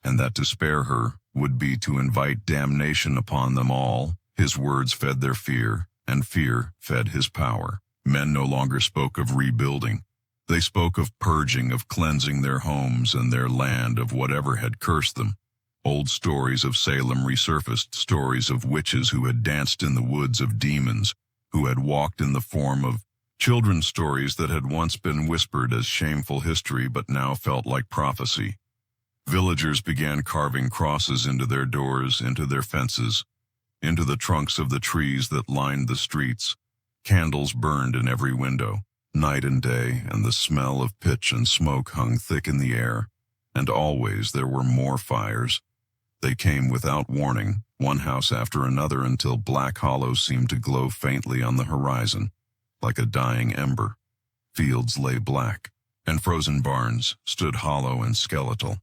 and that to spare her would be to invite damnation upon them all. His words fed their fear, and fear fed his power. Men no longer spoke of rebuilding. They spoke of purging, of cleansing their homes and their land of whatever had cursed them. Old stories of Salem resurfaced, stories of witches who had danced in the woods, of demons who had walked in the form of children's stories that had once been whispered as shameful history but now felt like prophecy. Villagers began carving crosses into their doors, into their fences, into the trunks of the trees that lined the streets. Candles burned in every window, night and day, and the smell of pitch and smoke hung thick in the air. And always there were more fires. They came without warning, one house after another, until Black Hollow seemed to glow faintly on the horizon, like a dying ember. Fields lay black, and frozen barns stood hollow and skeletal.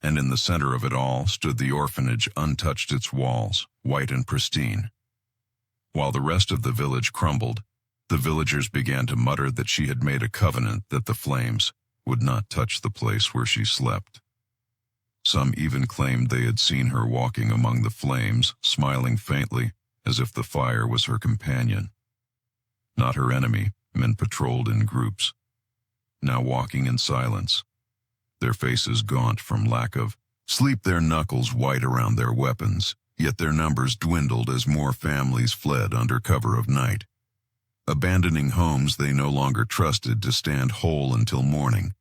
And in the center of it all stood the orphanage, untouched, its walls white and pristine. While the rest of the village crumbled, the villagers began to mutter that she had made a covenant that the flames would not touch the place where she slept. Some even claimed they had seen her walking among the flames, smiling faintly, as if the fire was her companion. Not her enemy, men patrolled in groups, now walking in silence, their faces gaunt from lack of sleep, their knuckles white around their weapons, yet their numbers dwindled as more families fled under cover of night. Abandoning homes they no longer trusted to stand whole until morning,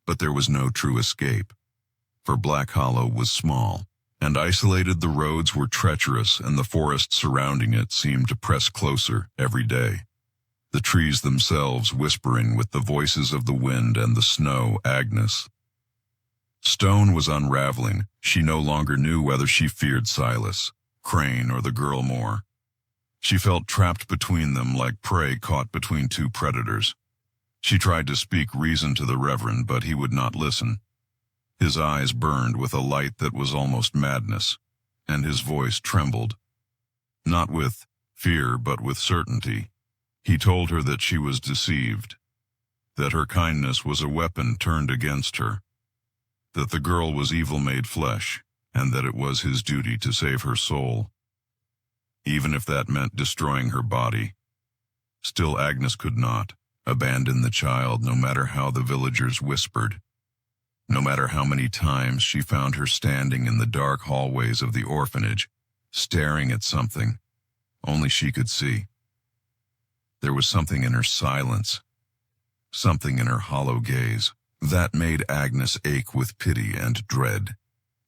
but there was no true escape. For Black Hollow was small and isolated, the roads were treacherous, and the forest surrounding it seemed to press closer every day. The trees themselves whispering with the voices of the wind and the snow. Agnes. Stone was unraveling. She no longer knew whether she feared Silas, Crane, or the girl more. She felt trapped between them, like prey caught between two predators. She tried to speak reason to the Reverend, but he would not listen. His eyes burned with a light that was almost madness, and his voice trembled. Not with fear, but with certainty. He told her that she was deceived, that her kindness was a weapon turned against her, that the girl was evil made flesh, and that it was his duty to save her soul, even if that meant destroying her body. Still, Agnes could not abandon the child, no matter how the villagers whispered, no matter how many times she found her standing in the dark hallways of the orphanage, staring at something only she could see. There was something in her silence, something in her hollow gaze, that made Agnes ache with pity and dread.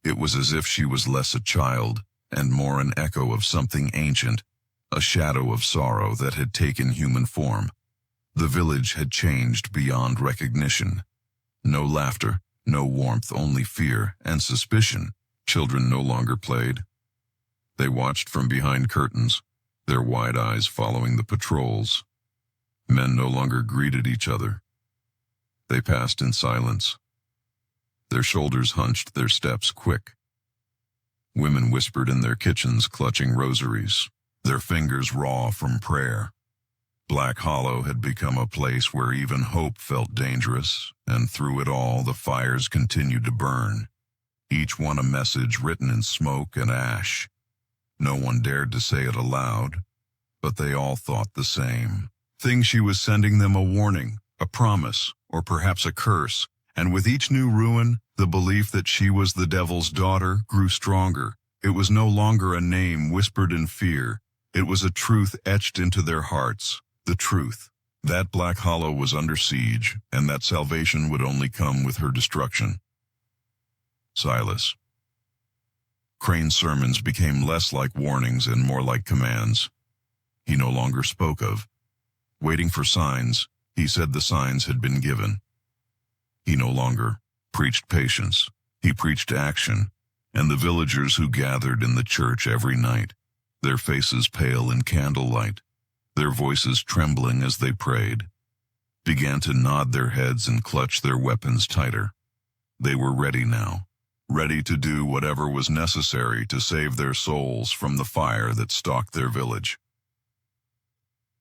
It was as if she was less a child and more an echo of something ancient, a shadow of sorrow that had taken human form. The village had changed beyond recognition. No laughter, no warmth, only fear and suspicion. Children no longer played. They watched from behind curtains, their wide eyes following the patrols. Men no longer greeted each other. They passed in silence, their shoulders hunched, their steps quick. Women whispered in their kitchens, clutching rosaries, their fingers raw from prayer. Black Hollow had become a place where even hope felt dangerous, and through it all the fires continued to burn, each one a message written in smoke and ash. No one dared to say it aloud, but they all thought the same thing. She was sending them a warning, a promise, or perhaps a curse, and with each new ruin, the belief that she was the devil's daughter grew stronger. It was no longer a name whispered in fear. It was a truth etched into their hearts, the truth that Black Hollow was under siege, and that salvation would only come with her destruction. Silas. Crane's sermons became less like warnings and more like commands. He no longer spoke of waiting for signs. He said the signs had been given. He no longer preached patience. He preached action, and the villagers who gathered in the church every night, their faces pale in candlelight, their voices trembling as they prayed, began to nod their heads and clutch their weapons tighter. They were ready now, ready to do whatever was necessary to save their souls from the fire that stalked their village.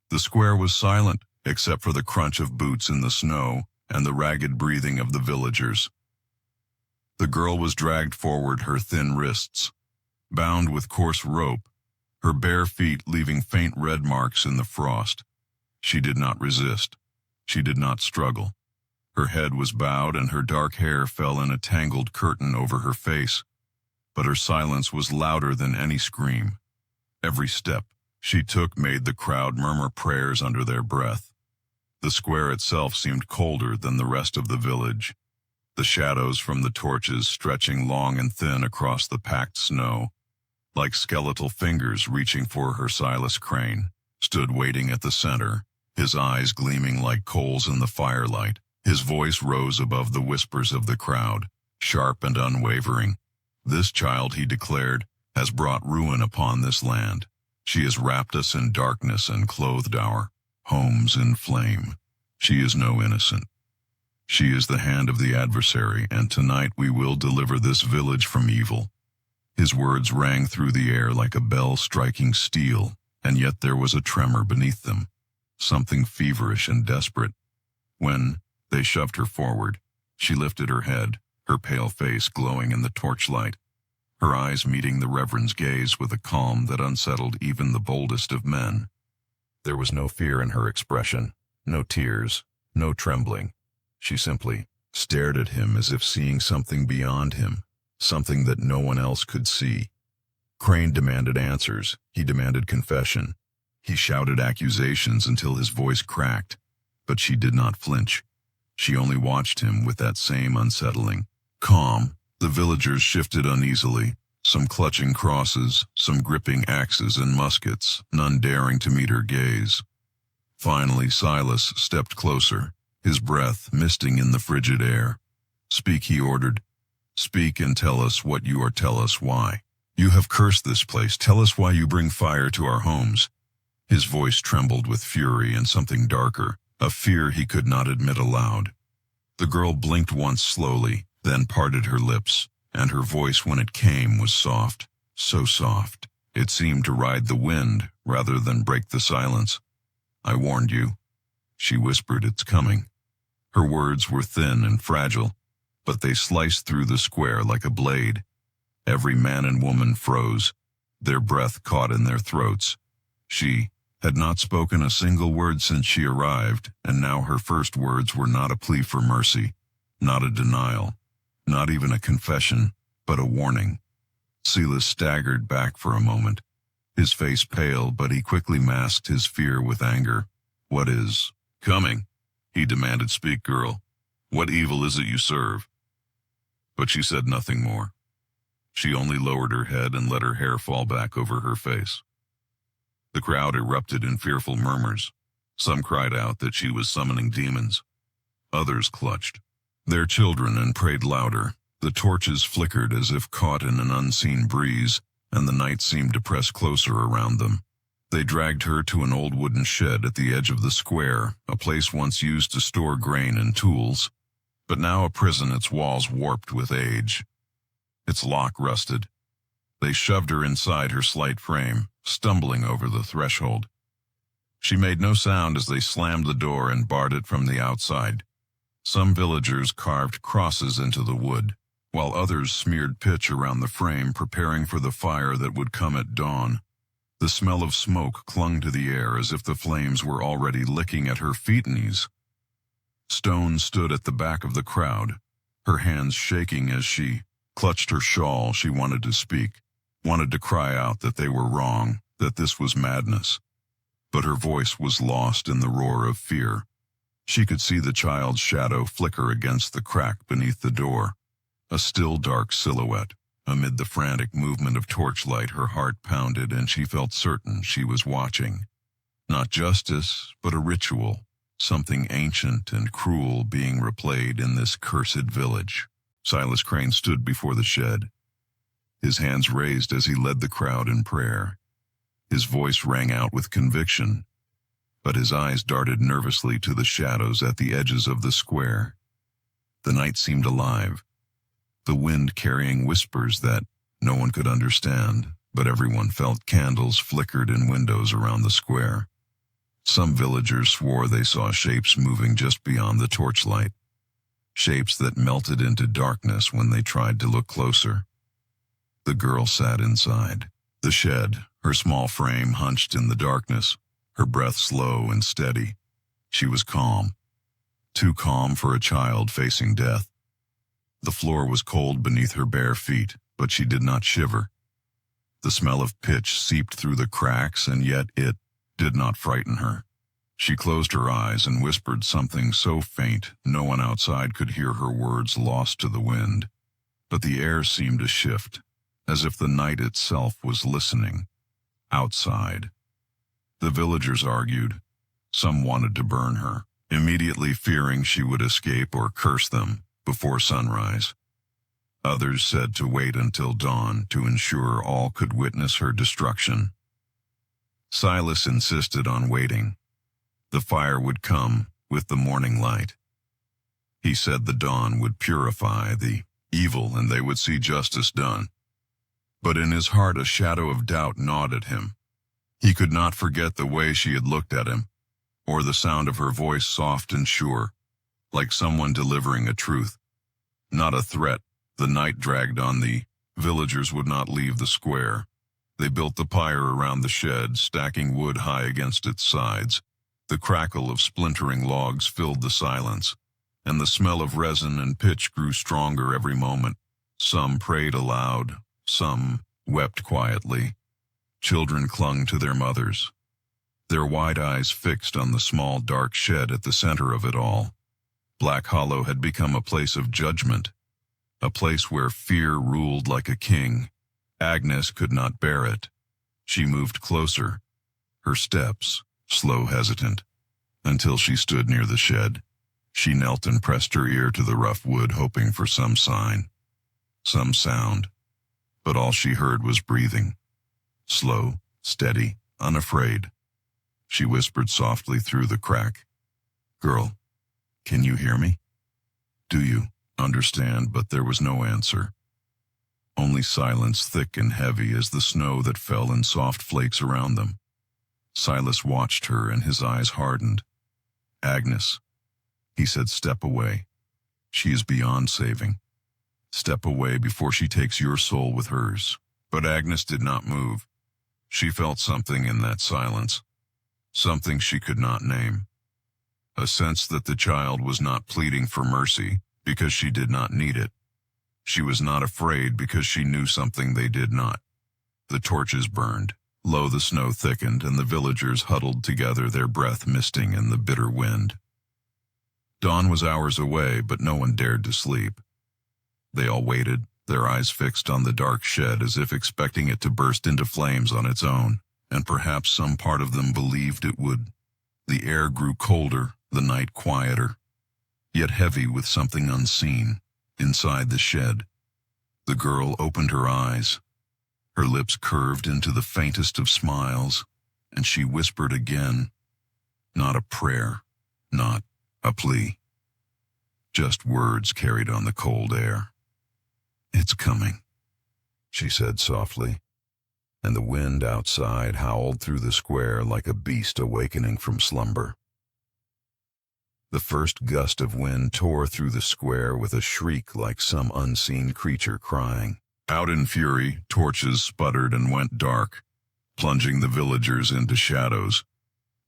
The square was silent, except for the crunch of boots in the snow and the ragged breathing of the villagers. The girl was dragged forward, her thin wrists bound with coarse rope, her bare feet leaving faint red marks in the frost. She did not resist. She did not struggle. Her head was bowed and her dark hair fell in a tangled curtain over her face. But her silence was louder than any scream. Every step she took made the crowd murmur prayers under their breath. The square itself seemed colder than the rest of the village, the shadows from the torches stretching long and thin across the packed snow, like skeletal fingers reaching for her. Silas Crane stood waiting at the center, his eyes gleaming like coals in the firelight. His voice rose above the whispers of the crowd, sharp and unwavering. "This child," he declared, "has brought ruin upon this land. She has wrapped us in darkness and clothed our homes in flame. She is no innocent. She is the hand of the adversary, and tonight we will deliver this village from evil." His words rang through the air like a bell striking steel, and yet there was a tremor beneath them, something feverish and desperate. When they shoved her forward, she lifted her head, her pale face glowing in the torchlight, her eyes meeting the Reverend's gaze with a calm that unsettled even the boldest of men. There was no fear in her expression, no tears, no trembling. She simply stared at him as if seeing something beyond him, something that no one else could see. Crane demanded answers. He demanded confession. He shouted accusations until his voice cracked, but she did not flinch. She only watched him with that same unsettling calm. The villagers shifted uneasily, some clutching crosses, some gripping axes and muskets, none daring to meet her gaze. Finally, Silas stepped closer, his breath misting in the frigid air. "Speak," he ordered. "Speak and tell us what you are. Tell us why. You have cursed this place. Tell us why you bring fire to our homes." His voice trembled with fury and something darker, a fear he could not admit aloud. The girl blinked once slowly, then parted her lips, and her voice when it came was soft, so soft, it seemed to ride the wind rather than break the silence. "I warned you," she whispered. "It's coming." Her words were thin and fragile, but they sliced through the square like a blade. Every man and woman froze, their breath caught in their throats. She had not spoken a single word since she arrived, and now her first words were not a plea for mercy, not a denial, not even a confession, but a warning. Silas staggered back for a moment, his face pale, but he quickly masked his fear with anger. "What is coming?" he demanded. "Speak, girl. What evil is it you serve?" But she said nothing more. She only lowered her head and let her hair fall back over her face. The crowd erupted in fearful murmurs. Some cried out that she was summoning demons. Others clutched their children and prayed louder. The torches flickered as if caught in an unseen breeze, and the night seemed to press closer around them. They dragged her to an old wooden shed at the edge of the square, a place once used to store grain and tools, but now a prison, its walls warped with age, its lock rusted. They shoved her inside her slight frame, stumbling over the threshold. She made no sound as they slammed the door and barred it from the outside. Some villagers carved crosses into the wood, while others smeared pitch around the frame, preparing for the fire that would come at dawn. The smell of smoke clung to the air as if the flames were already licking at her feet and knees. Stone stood at the back of the crowd, her hands shaking as she clutched her shawl. She wanted to speak, wanted to cry out that they were wrong, that this was madness. But her voice was lost in the roar of fear. She could see the child's shadow flicker against the crack beneath the door, a still dark silhouette. Amid the frantic movement of torchlight, her heart pounded, and she felt certain she was watching. Not justice, but a ritual, something ancient and cruel being replayed in this cursed village. Silas Crane stood before the shed, his hands raised as he led the crowd in prayer. His voice rang out with conviction, but his eyes darted nervously to the shadows at the edges of the square. The night seemed alive, the wind carrying whispers that no one could understand, but everyone felt. Candles flickered in windows around the square. Some villagers swore they saw shapes moving just beyond the torchlight, shapes that melted into darkness when they tried to look closer. The girl sat inside the shed, her small frame hunched in the darkness, her breath slow and steady. She was calm, too calm for a child facing death. The floor was cold beneath her bare feet, but she did not shiver. The smell of pitch seeped through the cracks, and yet it did not frighten her. She closed her eyes and whispered something so faint no one outside could hear her words lost to the wind. But the air seemed to shift, as if the night itself was listening. Outside. The villagers argued. Some wanted to burn her, immediately fearing she would escape or curse them before sunrise. Others said to wait until dawn to ensure all could witness her destruction. Silas insisted on waiting. The fire would come with the morning light. He said the dawn would purify the evil and they would see justice done. But in his heart a shadow of doubt gnawed at him. He could not forget the way she had looked at him, or the sound of her voice soft and sure, like someone delivering a truth, not a threat. The night dragged on. The villagers would not leave the square. They built the pyre around the shed, stacking wood high against its sides. The crackle of splintering logs filled the silence, and the smell of resin and pitch grew stronger every moment. Some prayed aloud, some wept quietly. Children clung to their mothers, their wide eyes fixed on the small dark shed at the center of it all. Black Hollow had become a place of judgment, a place where fear ruled like a king. Agnes could not bear it. She moved closer, her steps slow, hesitant, until she stood near the shed. She knelt and pressed her ear to the rough wood, hoping for some sign, some sound. But all she heard was breathing, slow, steady, unafraid. She whispered softly through the crack, "Girl, can you hear me? Do you understand?" But there was no answer. Only silence, thick and heavy as the snow that fell in soft flakes around them. Silas watched her and his eyes hardened. "Agnes," he said, "step away. She is beyond saving. Step away before she takes your soul with hers." But Agnes did not move. She felt something in that silence, something she could not name. A sense that the child was not pleading for mercy because she did not need it. She was not afraid because she knew something they did not. The torches burned. Low the snow thickened, and the villagers huddled together, their breath misting in the bitter wind. Dawn was hours away, but no one dared to sleep. They all waited, their eyes fixed on the dark shed as if expecting it to burst into flames on its own, and perhaps some part of them believed it would. The air grew colder, the night quieter, yet heavy with something unseen. Inside the shed, the girl opened her eyes. Her lips curved into the faintest of smiles, and she whispered again, not a prayer, not a plea, just words carried on the cold air. "It's coming," she said softly, and the wind outside howled through the square like a beast awakening from slumber. The first gust of wind tore through the square with a shriek like some unseen creature crying. Out in fury, torches sputtered and went dark, plunging the villagers into shadows.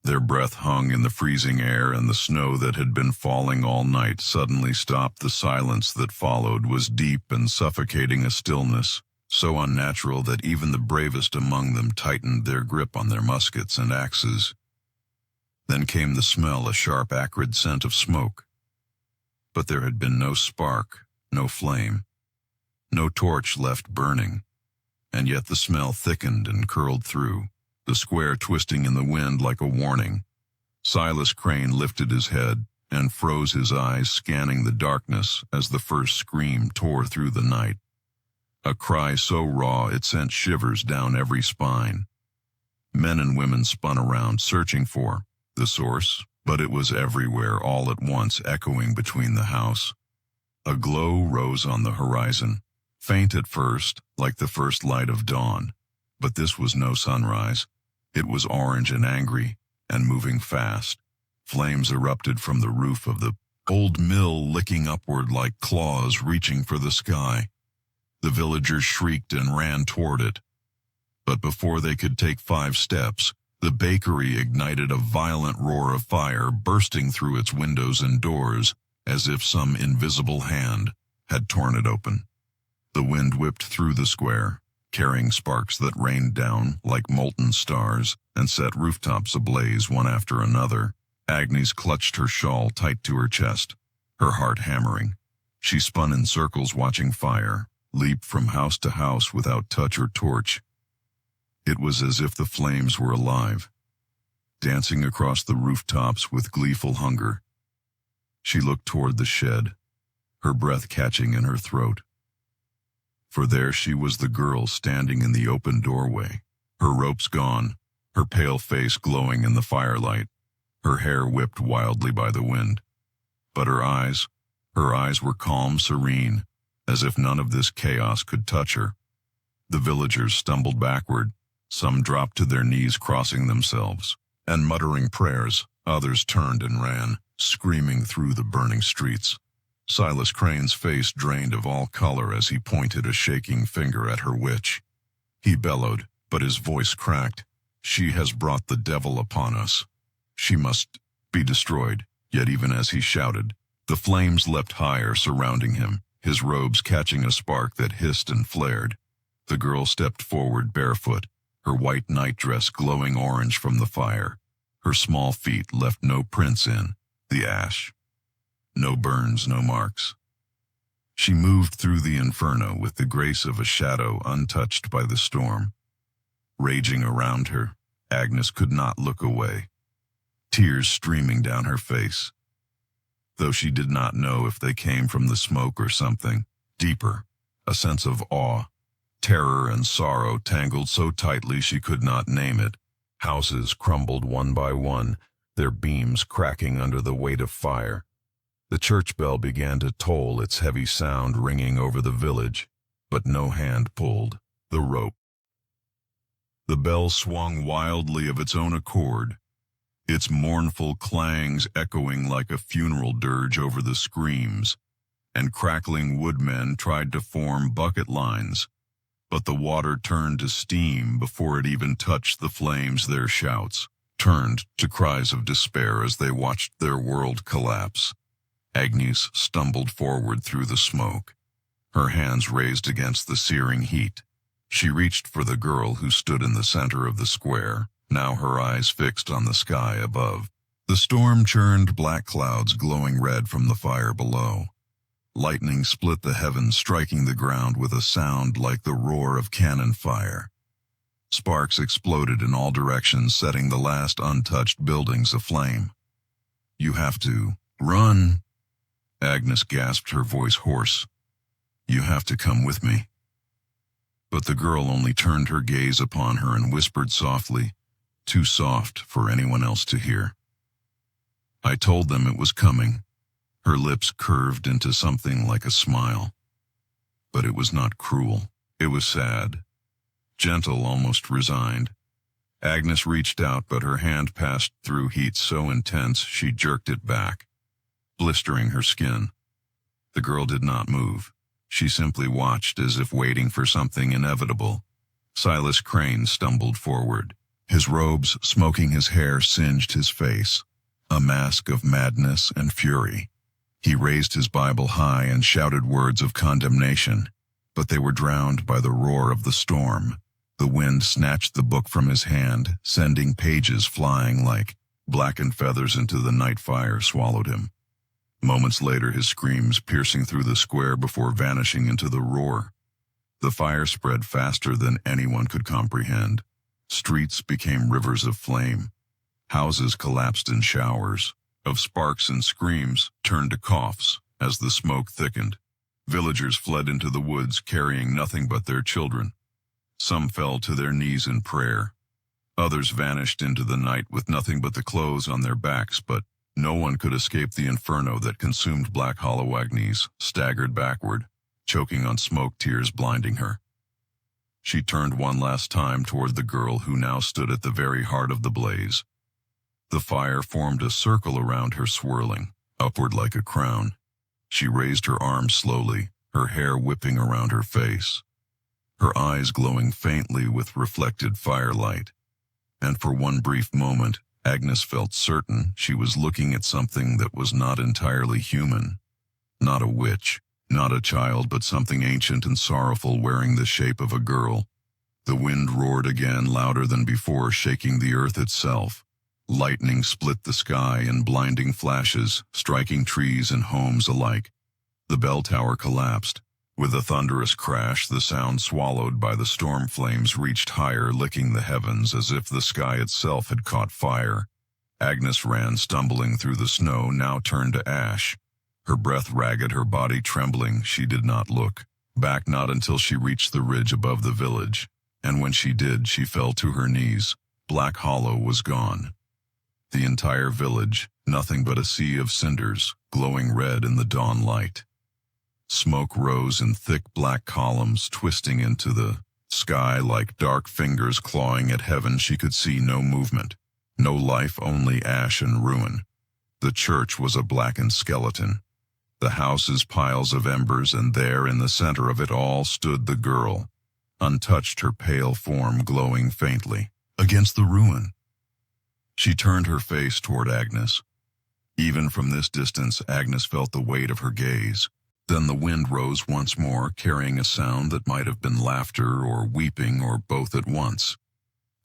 Their breath hung in the freezing air, and the snow that had been falling all night suddenly stopped. The silence that followed was deep and suffocating, a stillness so unnatural that even the bravest among them tightened their grip on their muskets and axes. Then came the smell, a sharp, acrid scent of smoke. But there had been no spark, no flame, no torch left burning, and yet the smell thickened and curled through, the square twisting in the wind like a warning. Silas Crane lifted his head and froze his eyes, scanning the darkness as the first scream tore through the night. A cry so raw it sent shivers down every spine. Men and women spun around, searching for the source, but it was everywhere, all at once, echoing between the house. A glow rose on the horizon, faint at first, like the first light of dawn, but this was no sunrise. It was orange and angry, and moving fast. Flames erupted from the roof of the old mill, licking upward like claws reaching for the sky. The villagers shrieked and ran toward it. But before they could take 5 steps, The bakery ignited a violent roar of fire bursting through its windows and doors, as if some invisible hand had torn it open. The wind whipped through the square, carrying sparks that rained down like molten stars and set rooftops ablaze one after another. Agnes clutched her shawl tight to her chest, her heart hammering. She spun in circles watching fire leap from house to house without touch or torch. It was as if the flames were alive, dancing across the rooftops with gleeful hunger. She looked toward the shed, her breath catching in her throat. For there she was, the girl standing in the open doorway, her ropes gone, her pale face glowing in the firelight, her hair whipped wildly by the wind. But her eyes were calm, serene, as if none of this chaos could touch her. The villagers stumbled backward. Some dropped to their knees, crossing themselves and muttering prayers. Others turned and ran, screaming through the burning streets. Silas Crane's face drained of all color as he pointed a shaking finger at her witch. He bellowed, but his voice cracked. "She has brought the devil upon us. She must be destroyed." Yet even as he shouted, the flames leapt higher, surrounding him, his robes catching a spark that hissed and flared. The girl stepped forward barefoot, her white nightdress glowing orange from the fire. Her small feet left no prints in the ash. No burns, no marks. She moved through the inferno with the grace of a shadow untouched by the storm. Raging around her, Agnes could not look away, tears streaming down her face, though she did not know if they came from the smoke or something deeper, a sense of awe, terror and sorrow tangled so tightly she could not name it. Houses crumbled one by one, their beams cracking under the weight of fire. The church bell began to toll, its heavy sound ringing over the village, but no hand pulled the rope. The bell swung wildly of its own accord, its mournful clangs echoing like a funeral dirge over the screams, and crackling woodmen tried to form bucket lines, but the water turned to steam before it even touched the flames. Their shouts turned to cries of despair as they watched their world collapse. Agnes stumbled forward through the smoke, her hands raised against the searing heat. She reached for the girl who stood in the center of the square, now her eyes fixed on the sky above. The storm churned black clouds glowing red from the fire below. Lightning split the heavens, striking the ground with a sound like the roar of cannon fire. Sparks exploded in all directions, setting the last untouched buildings aflame. "You have to run," Agnes gasped, her voice hoarse. "You have to come with me." But the girl only turned her gaze upon her and whispered softly, too soft for anyone else to hear. "I told them it was coming." Her lips curved into something like a smile. But it was not cruel. It was sad, gentle, almost resigned. Agnes reached out, but her hand passed through heat so intense she jerked it back, blistering her skin. The girl did not move. She simply watched, as if waiting for something inevitable. Silas Crane stumbled forward. His robes, smoking his hair, singed his face, a mask of madness and fury. He raised his Bible high and shouted words of condemnation, but they were drowned by the roar of the storm. The wind snatched the book from his hand, sending pages flying like blackened feathers into the night. Fire swallowed him. Moments later, his screams piercing through the square before vanishing into the roar. The fire spread faster than anyone could comprehend. Streets became rivers of flame. Houses collapsed in showers of sparks, and screams turned to coughs as the smoke thickened. Villagers fled into the woods, carrying nothing but their children. Some fell to their knees in prayer. Others vanished into the night with nothing but the clothes on their backs, but no one could escape the inferno that consumed Black Hollow. Agnes staggered backward, choking on smoke, tears blinding her. She turned one last time toward the girl who now stood at the very heart of the blaze. The fire formed a circle around her, swirling upward like a crown. She raised her arms slowly, her hair whipping around her face, her eyes glowing faintly with reflected firelight. And for one brief moment, Agnes felt certain she was looking at something that was not entirely human. Not a witch, not a child, but something ancient and sorrowful wearing the shape of a girl. The wind roared again, louder than before, shaking the earth itself. Lightning split the sky in blinding flashes, striking trees and homes alike. The bell tower collapsed. With a thunderous crash, the sound swallowed by the storm flames reached higher, licking the heavens as if the sky itself had caught fire. Agnes ran, stumbling through the snow, now turned to ash. Her breath ragged, her body trembling. She did not look back, not until she reached the ridge above the village. And when she did, she fell to her knees. Black Hollow was gone. The entire village, nothing but a sea of cinders, glowing red in the dawn light. Smoke rose in thick black columns, twisting into the sky like dark fingers clawing at heaven. She could see no movement, no life, only ash and ruin. The church was a blackened skeleton. The houses piles of embers, and there in the center of it all stood the girl, untouched, her pale form glowing faintly against the ruin. She turned her face toward Agnes. Even from this distance, Agnes felt the weight of her gaze. Then the wind rose once more, carrying a sound that might have been laughter or weeping or both at once.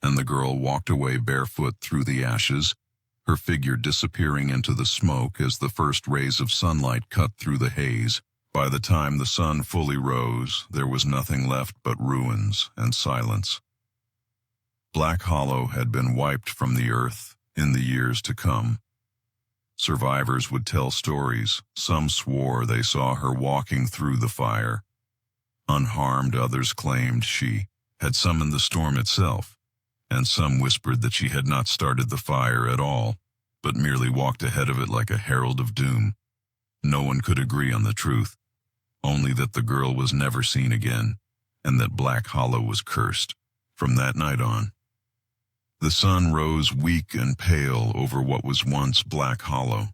And the girl walked away barefoot through the ashes, her figure disappearing into the smoke as the first rays of sunlight cut through the haze. By the time the sun fully rose, there was nothing left but ruins and silence. Black Hollow had been wiped from the earth in the years to come. Survivors would tell stories. Some swore they saw her walking through the fire. Unharmed, others claimed she had summoned the storm itself, and some whispered that she had not started the fire at all, but merely walked ahead of it like a herald of doom. No one could agree on the truth, only that the girl was never seen again, and that Black Hollow was cursed from that night on. The sun rose weak and pale over what was once Black Hollow,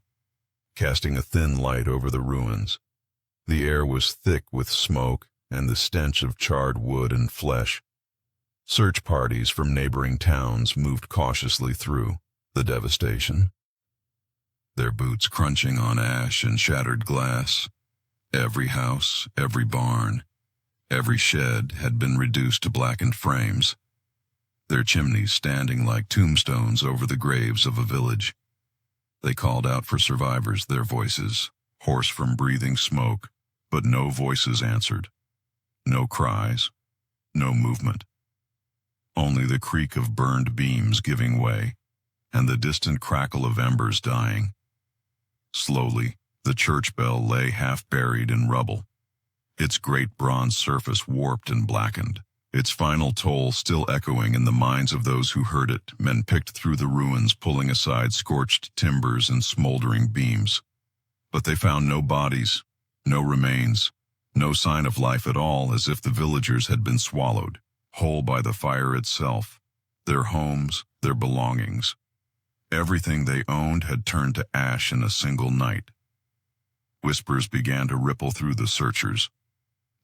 casting a thin light over the ruins. The air was thick with smoke and the stench of charred wood and flesh. Search parties from neighboring towns moved cautiously through the devastation, their boots crunching on ash and shattered glass. Every house, every barn, every shed had been reduced to blackened frames, their chimneys standing like tombstones over the graves of a village. They called out for survivors, their voices hoarse from breathing smoke, but no voices answered. No cries, no movement. Only the creak of burned beams giving way, and the distant crackle of embers dying. Slowly, the church bell lay half buried in rubble, its great bronze surface warped and blackened. Its final toll still echoing in the minds of those who heard it. Men picked through the ruins, pulling aside scorched timbers and smoldering beams. But they found no bodies, no remains, no sign of life at all, as if the villagers had been swallowed whole by the fire itself. Their homes, their belongings, everything they owned had turned to ash in a single night. Whispers began to ripple through the searchers,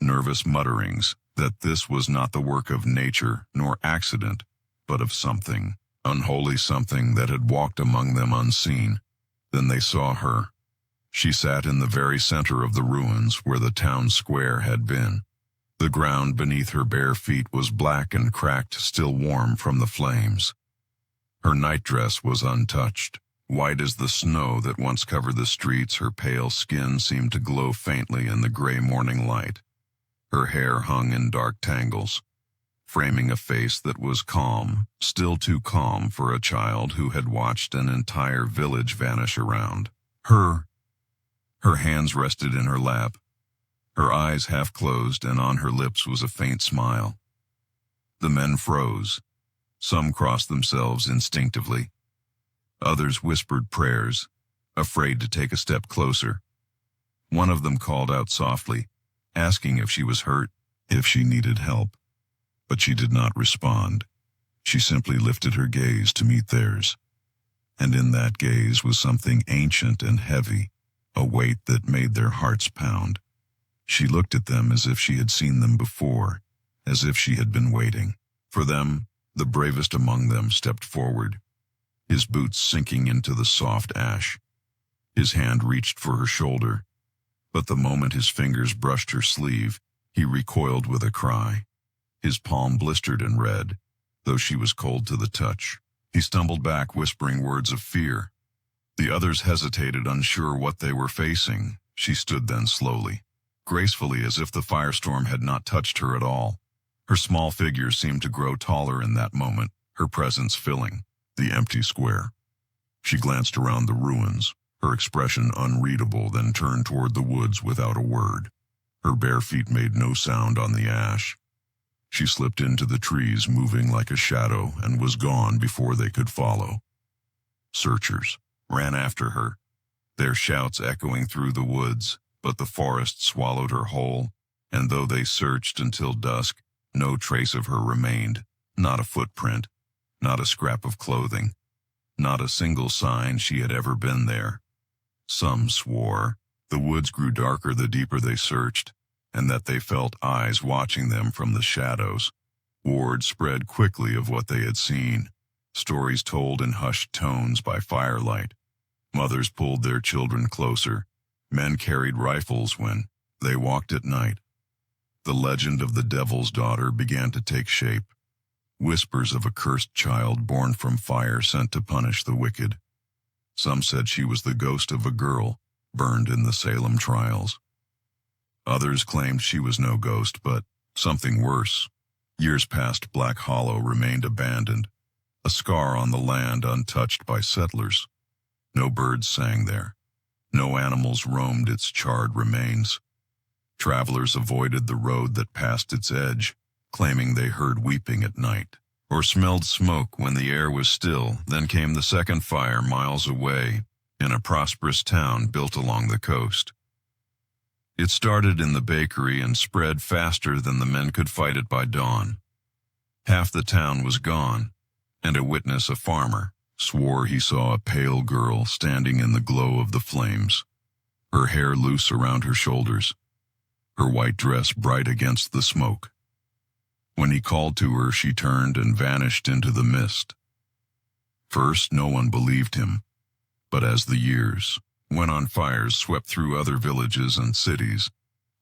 nervous mutterings that this was not the work of nature nor accident, but of something, unholy something that had walked among them unseen. Then they saw her. She sat in the very center of the ruins where the town square had been. The ground beneath her bare feet was black and cracked, still warm from the flames. Her nightdress was untouched, white as the snow that once covered the streets. Her pale skin seemed to glow faintly in the gray morning light. Her hair hung in dark tangles, framing a face that was calm, still too calm for a child who had watched an entire village vanish around her. Her hands rested in her lap, her eyes half closed, and on her lips was a faint smile. The men froze. Some crossed themselves instinctively. Others whispered prayers, afraid to take a step closer. One of them called out softly, asking if she was hurt, if she needed help. But she did not respond. She simply lifted her gaze to meet theirs. And in that gaze was something ancient and heavy, a weight that made their hearts pound. She looked at them as if she had seen them before, as if she had been waiting for them The bravest among them stepped forward, his boots sinking into the soft ash. His hand reached for her shoulder, but the moment his fingers brushed her sleeve, he recoiled with a cry. His palm blistered and red, though she was cold to the touch. He stumbled back, whispering words of fear. The others hesitated, unsure what they were facing. She stood then slowly, gracefully, as if the firestorm had not touched her at all. Her small figure seemed to grow taller in that moment, her presence filling the empty square. She glanced around the ruins, her expression unreadable, then turned toward the woods without a word. Her bare feet made no sound on the ash. She slipped into the trees, moving like a shadow, and was gone before they could follow. Searchers ran after her, their shouts echoing through the woods, but the forest swallowed her whole, and though they searched until dusk, no trace of her remained, not a footprint, not a scrap of clothing, not a single sign she had ever been there. Some swore the woods grew darker the deeper they searched, and that they felt eyes watching them from the shadows. Word spread quickly of what they had seen, stories told in hushed tones by firelight. Mothers pulled their children closer. Men carried rifles when they walked at night. The legend of the Devil's Daughter began to take shape. Whispers of a cursed child born from fire sent to punish the wicked. Some said she was the ghost of a girl burned in the Salem trials. Others claimed she was no ghost, but something worse. Years past, Black Hollow remained abandoned, a scar on the land untouched by settlers. No birds sang there. No animals roamed its charred remains. Travelers avoided the road that passed its edge, claiming they heard weeping at night, or smelled smoke when the air was still. Then came the second fire miles away, in a prosperous town built along the coast. It started in the bakery and spread faster than the men could fight it by dawn. Half the town was gone, and a witness, a farmer, swore he saw a pale girl standing in the glow of the flames, her hair loose around her shoulders, her white dress bright against the smoke. When he called to her, she turned and vanished into the mist. First, no one believed him, but as the years went on, fires swept through other villages and cities,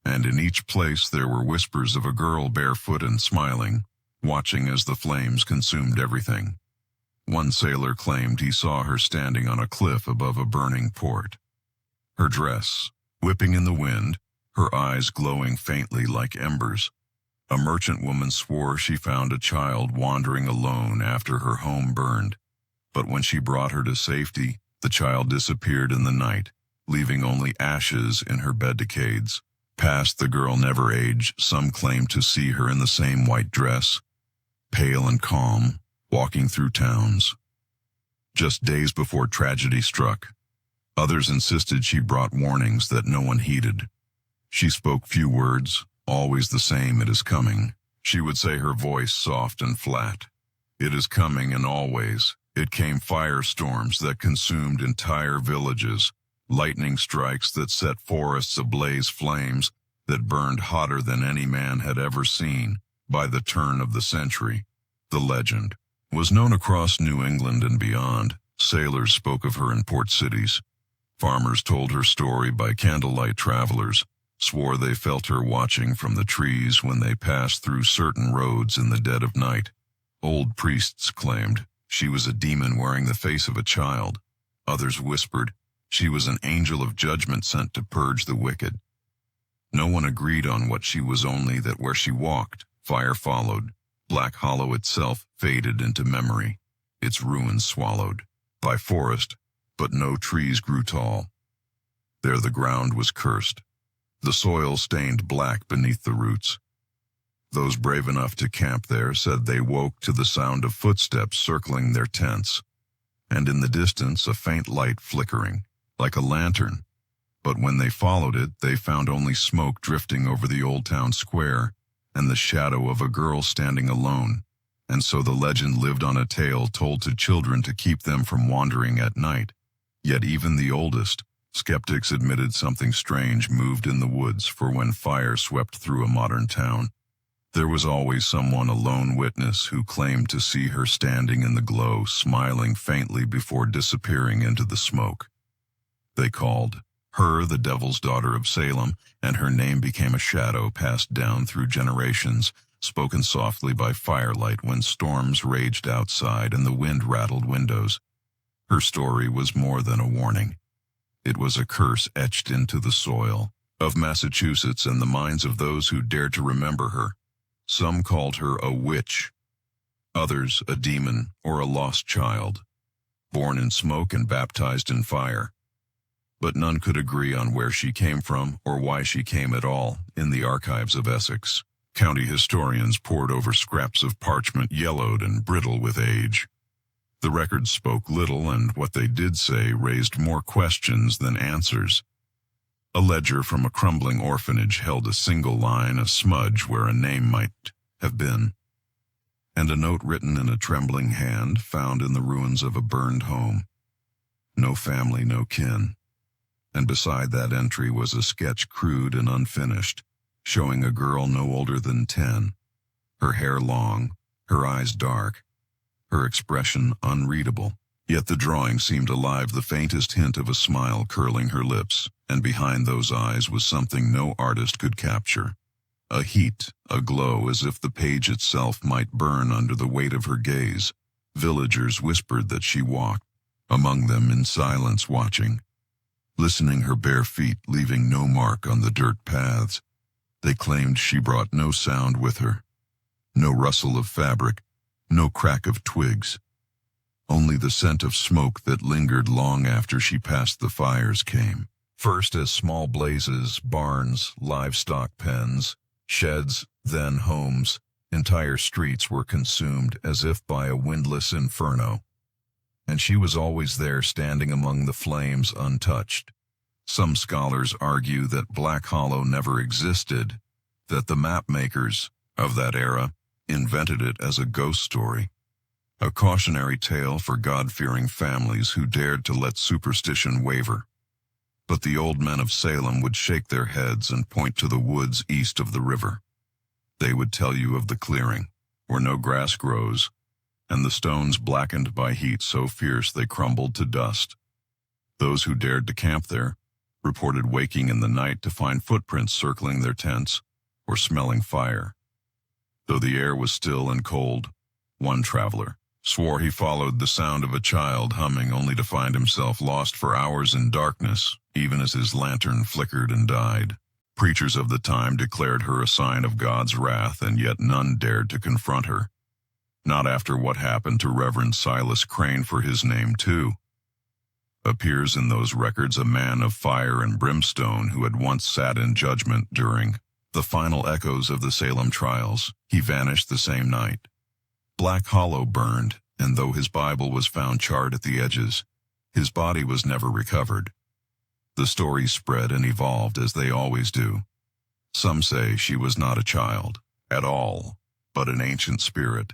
and in each place there were whispers of a girl barefoot and smiling, watching as the flames consumed everything. One sailor claimed he saw her standing on a cliff above a burning port, her dress whipping in the wind, her eyes glowing faintly like embers. A merchant woman swore she found a child wandering alone after her home burned, but when she brought her to safety, the child disappeared in the night, leaving only ashes in her bed decades. Past the girl never aged. Some claimed to see her in the same white dress, pale and calm, walking through towns. Just days before tragedy struck, others insisted she brought warnings that no one heeded. She spoke few words, always the same: "It is coming." She would say, her voice soft and flat. "It is coming," and always it came. Firestorms that consumed entire villages, lightning strikes that set forests ablaze, flames that burned hotter than any man had ever seen. By the turn of the century, the legend was known across New England and beyond. Sailors spoke of her in port cities. Farmers told her story by candlelight. Travelers swore they felt her watching from the trees when they passed through certain roads in the dead of night. Old priests claimed she was a demon wearing the face of a child. Others whispered she was an angel of judgment sent to purge the wicked. No one agreed on what she was, only that where she walked, fire followed. Black Hollow itself faded into memory, its ruins swallowed by forest, but no trees grew tall. There the ground was cursed, the soil stained black beneath the roots. Those brave enough to camp there said they woke to the sound of footsteps circling their tents, and in the distance a faint light flickering, like a lantern. But when they followed it, they found only smoke drifting over the old town square, and the shadow of a girl standing alone. And so the legend lived on, a tale told to children to keep them from wandering at night. Yet even the oldest skeptics admitted something strange moved in the woods. For when fire swept through a modern town, There was always someone, a lone witness, who claimed to see her standing in the glow, smiling faintly before disappearing into the smoke. They called her the Devil's Daughter of Salem, and her name became a shadow passed down through generations, spoken softly by firelight when storms raged outside and the wind rattled windows. Her story was more than a warning. It was a curse etched into the soil of Massachusetts and the minds of those who dared to remember her. Some called her a witch, others a demon or a lost child, born in smoke and baptized in fire. But none could agree on where she came from or why she came at all. In the archives of Essex, county historians pored over scraps of parchment yellowed and brittle with age. The records spoke little, and what they did say raised more questions than answers. A ledger from a crumbling orphanage held a single line, a smudge where a name might have been, and a note written in a trembling hand found in the ruins of a burned home. No family, no kin. And beside that entry was a sketch crude and unfinished, showing a girl no older than 10, her hair long, her eyes dark, her expression unreadable. Yet the drawing seemed alive, the faintest hint of a smile curling her lips, and behind those eyes was something no artist could capture. A heat, a glow, as if the page itself might burn under the weight of her gaze. Villagers whispered that she walked among them in silence, watching, listening her bare feet, leaving no mark on the dirt paths. They claimed she brought no sound with her, no rustle of fabric, no crack of twigs. Only the scent of smoke that lingered long after she passed the fires came. First as small blazes, barns, livestock pens, sheds, then homes. Entire streets were consumed as if by a windless inferno. And she was always there, standing among the flames, untouched. Some scholars argue that Black Hollow never existed, that the map makers of that era invented it as a ghost story. A cautionary tale for God-fearing families who dared to let superstition waver. But the old men of Salem would shake their heads and point to the woods east of the river. They would tell you of the clearing, where no grass grows, and the stones blackened by heat so fierce they crumbled to dust. Those who dared to camp there reported waking in the night to find footprints circling their tents or smelling fire. Though the air was still and cold, one traveler swore he followed the sound of a child humming, only to find himself lost for hours in darkness, even as his lantern flickered and died. Preachers of the time declared her a sign of God's wrath, and yet none dared to confront her. Not after what happened to Reverend Silas Crane, for his name, too, appears in those records a man of fire and brimstone who had once sat in judgment during the final echoes of the Salem trials. He vanished the same night. Black Hollow burned, and though his Bible was found charred at the edges, his body was never recovered. The stories spread and evolved as they always do. Some say she was not a child at all, but an ancient spirit,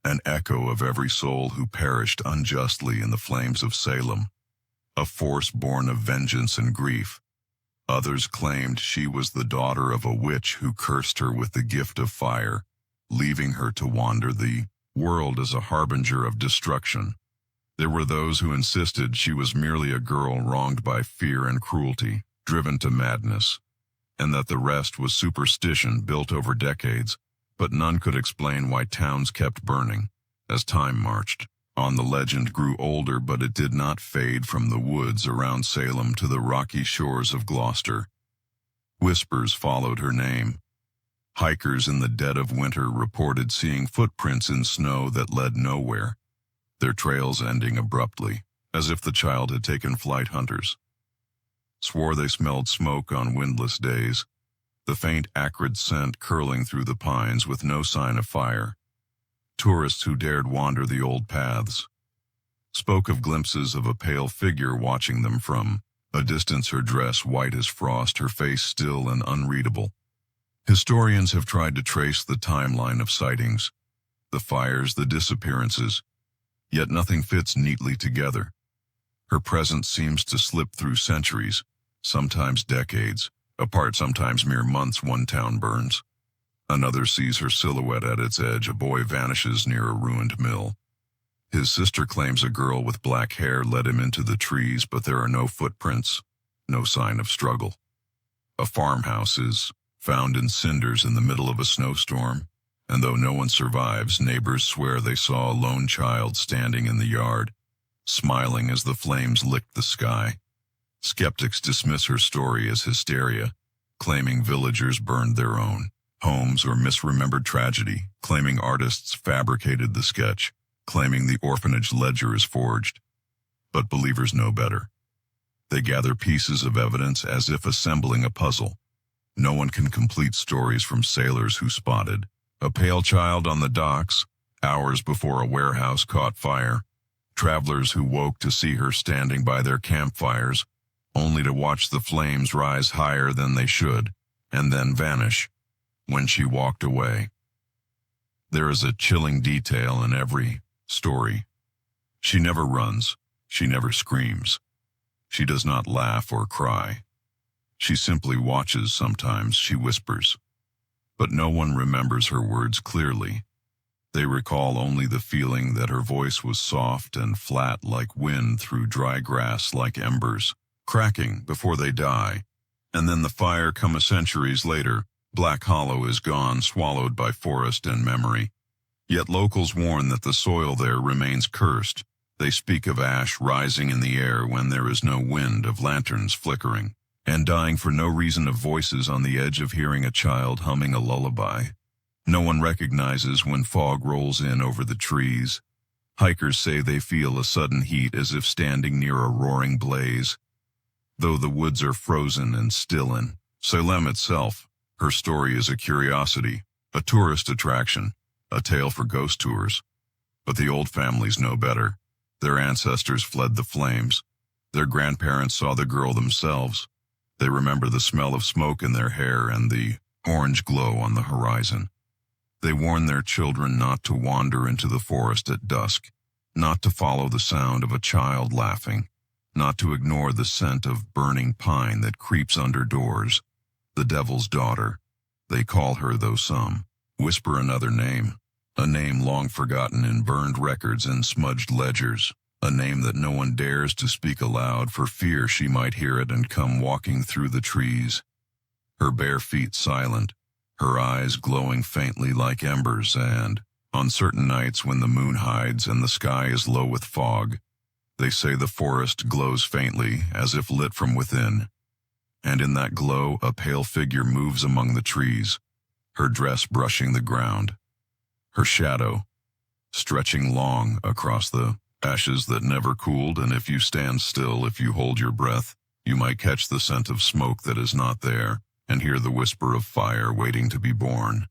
an echo of every soul who perished unjustly in the flames of Salem, a force born of vengeance and grief. Others claimed she was the daughter of a witch who cursed her with the gift of fire, leaving her to wander the world as a harbinger of destruction. There were those who insisted she was merely a girl wronged by fear and cruelty, driven to madness, and that the rest was superstition built over decades, but none could explain why towns kept burning. As time marched on, the legend grew older, but it did not fade from the woods around Salem to the rocky shores of Gloucester. Whispers followed her name. Hikers in the dead of winter reported seeing footprints in snow that led nowhere, their trails ending abruptly, as if the child had taken flight. Hunters swore they smelled smoke on windless days, the faint acrid scent curling through the pines with no sign of fire. Tourists who dared wander the old paths spoke of glimpses of a pale figure watching them from a distance, her dress white as frost, her face still and unreadable. Historians have tried to trace the timeline of sightings, the fires, the disappearances, yet nothing fits neatly together. Her presence seems to slip through centuries, sometimes decades, apart, sometimes mere months. One town burns, Another sees her silhouette at its edge. A boy vanishes near a ruined mill. His sister claims a girl with black hair led him into the trees, but there are no footprints, no sign of struggle. A farmhouse is found in cinders in the middle of a snowstorm, and though no one survives, neighbors swear they saw a lone child standing in the yard, smiling as the flames licked the sky. Skeptics dismiss her story as hysteria, claiming villagers burned their own homes or misremembered tragedy, claiming artists fabricated the sketch, claiming the orphanage ledger is forged. But believers know better. They gather pieces of evidence as if assembling a puzzle. No one can complete stories from sailors who spotted a pale child on the docks hours before a warehouse caught fire, travelers who woke to see her standing by their campfires, only to watch the flames rise higher than they should, and then vanish when she walked away. There is a chilling detail in every story. She never runs, she never screams. She does not laugh or cry. She simply watches. Sometimes she whispers. But no one remembers her words clearly. They recall only the feeling that her voice was soft and flat like wind through dry grass, like embers, cracking before they die. And then the fire comes centuries later. Black Hollow is gone, swallowed by forest and memory. Yet locals warn that the soil there remains cursed. They speak of ash rising in the air when there is no wind, of lanterns flickering, and dying for no reason, of voices on the edge of hearing a child humming a lullaby. No one recognizes when fog rolls in over the trees. Hikers say they feel a sudden heat as if standing near a roaring blaze. Though the woods are frozen and still in Salem itself, her story is a curiosity, a tourist attraction, a tale for ghost tours. But the old families know better. Their ancestors fled the flames. Their grandparents saw the girl themselves. They remember the smell of smoke in their hair and the orange glow on the horizon. They warn their children not to wander into the forest at dusk, not to follow the sound of a child laughing, not to ignore the scent of burning pine that creeps under doors. The devil's daughter, they call her, though some whisper another name, a name long forgotten in burned records and smudged ledgers, a name that no one dares to speak aloud for fear she might hear it and come walking through the trees. Her bare feet silent, her eyes glowing faintly like embers, and, on certain nights when the moon hides and the sky is low with fog, they say the forest glows faintly as if lit from within. And in that glow a pale figure moves among the trees, her dress brushing the ground, her shadow stretching long across the ashes that never cooled. And if you stand still, if you hold your breath, you might catch the scent of smoke that is not there, and hear the whisper of fire waiting to be born.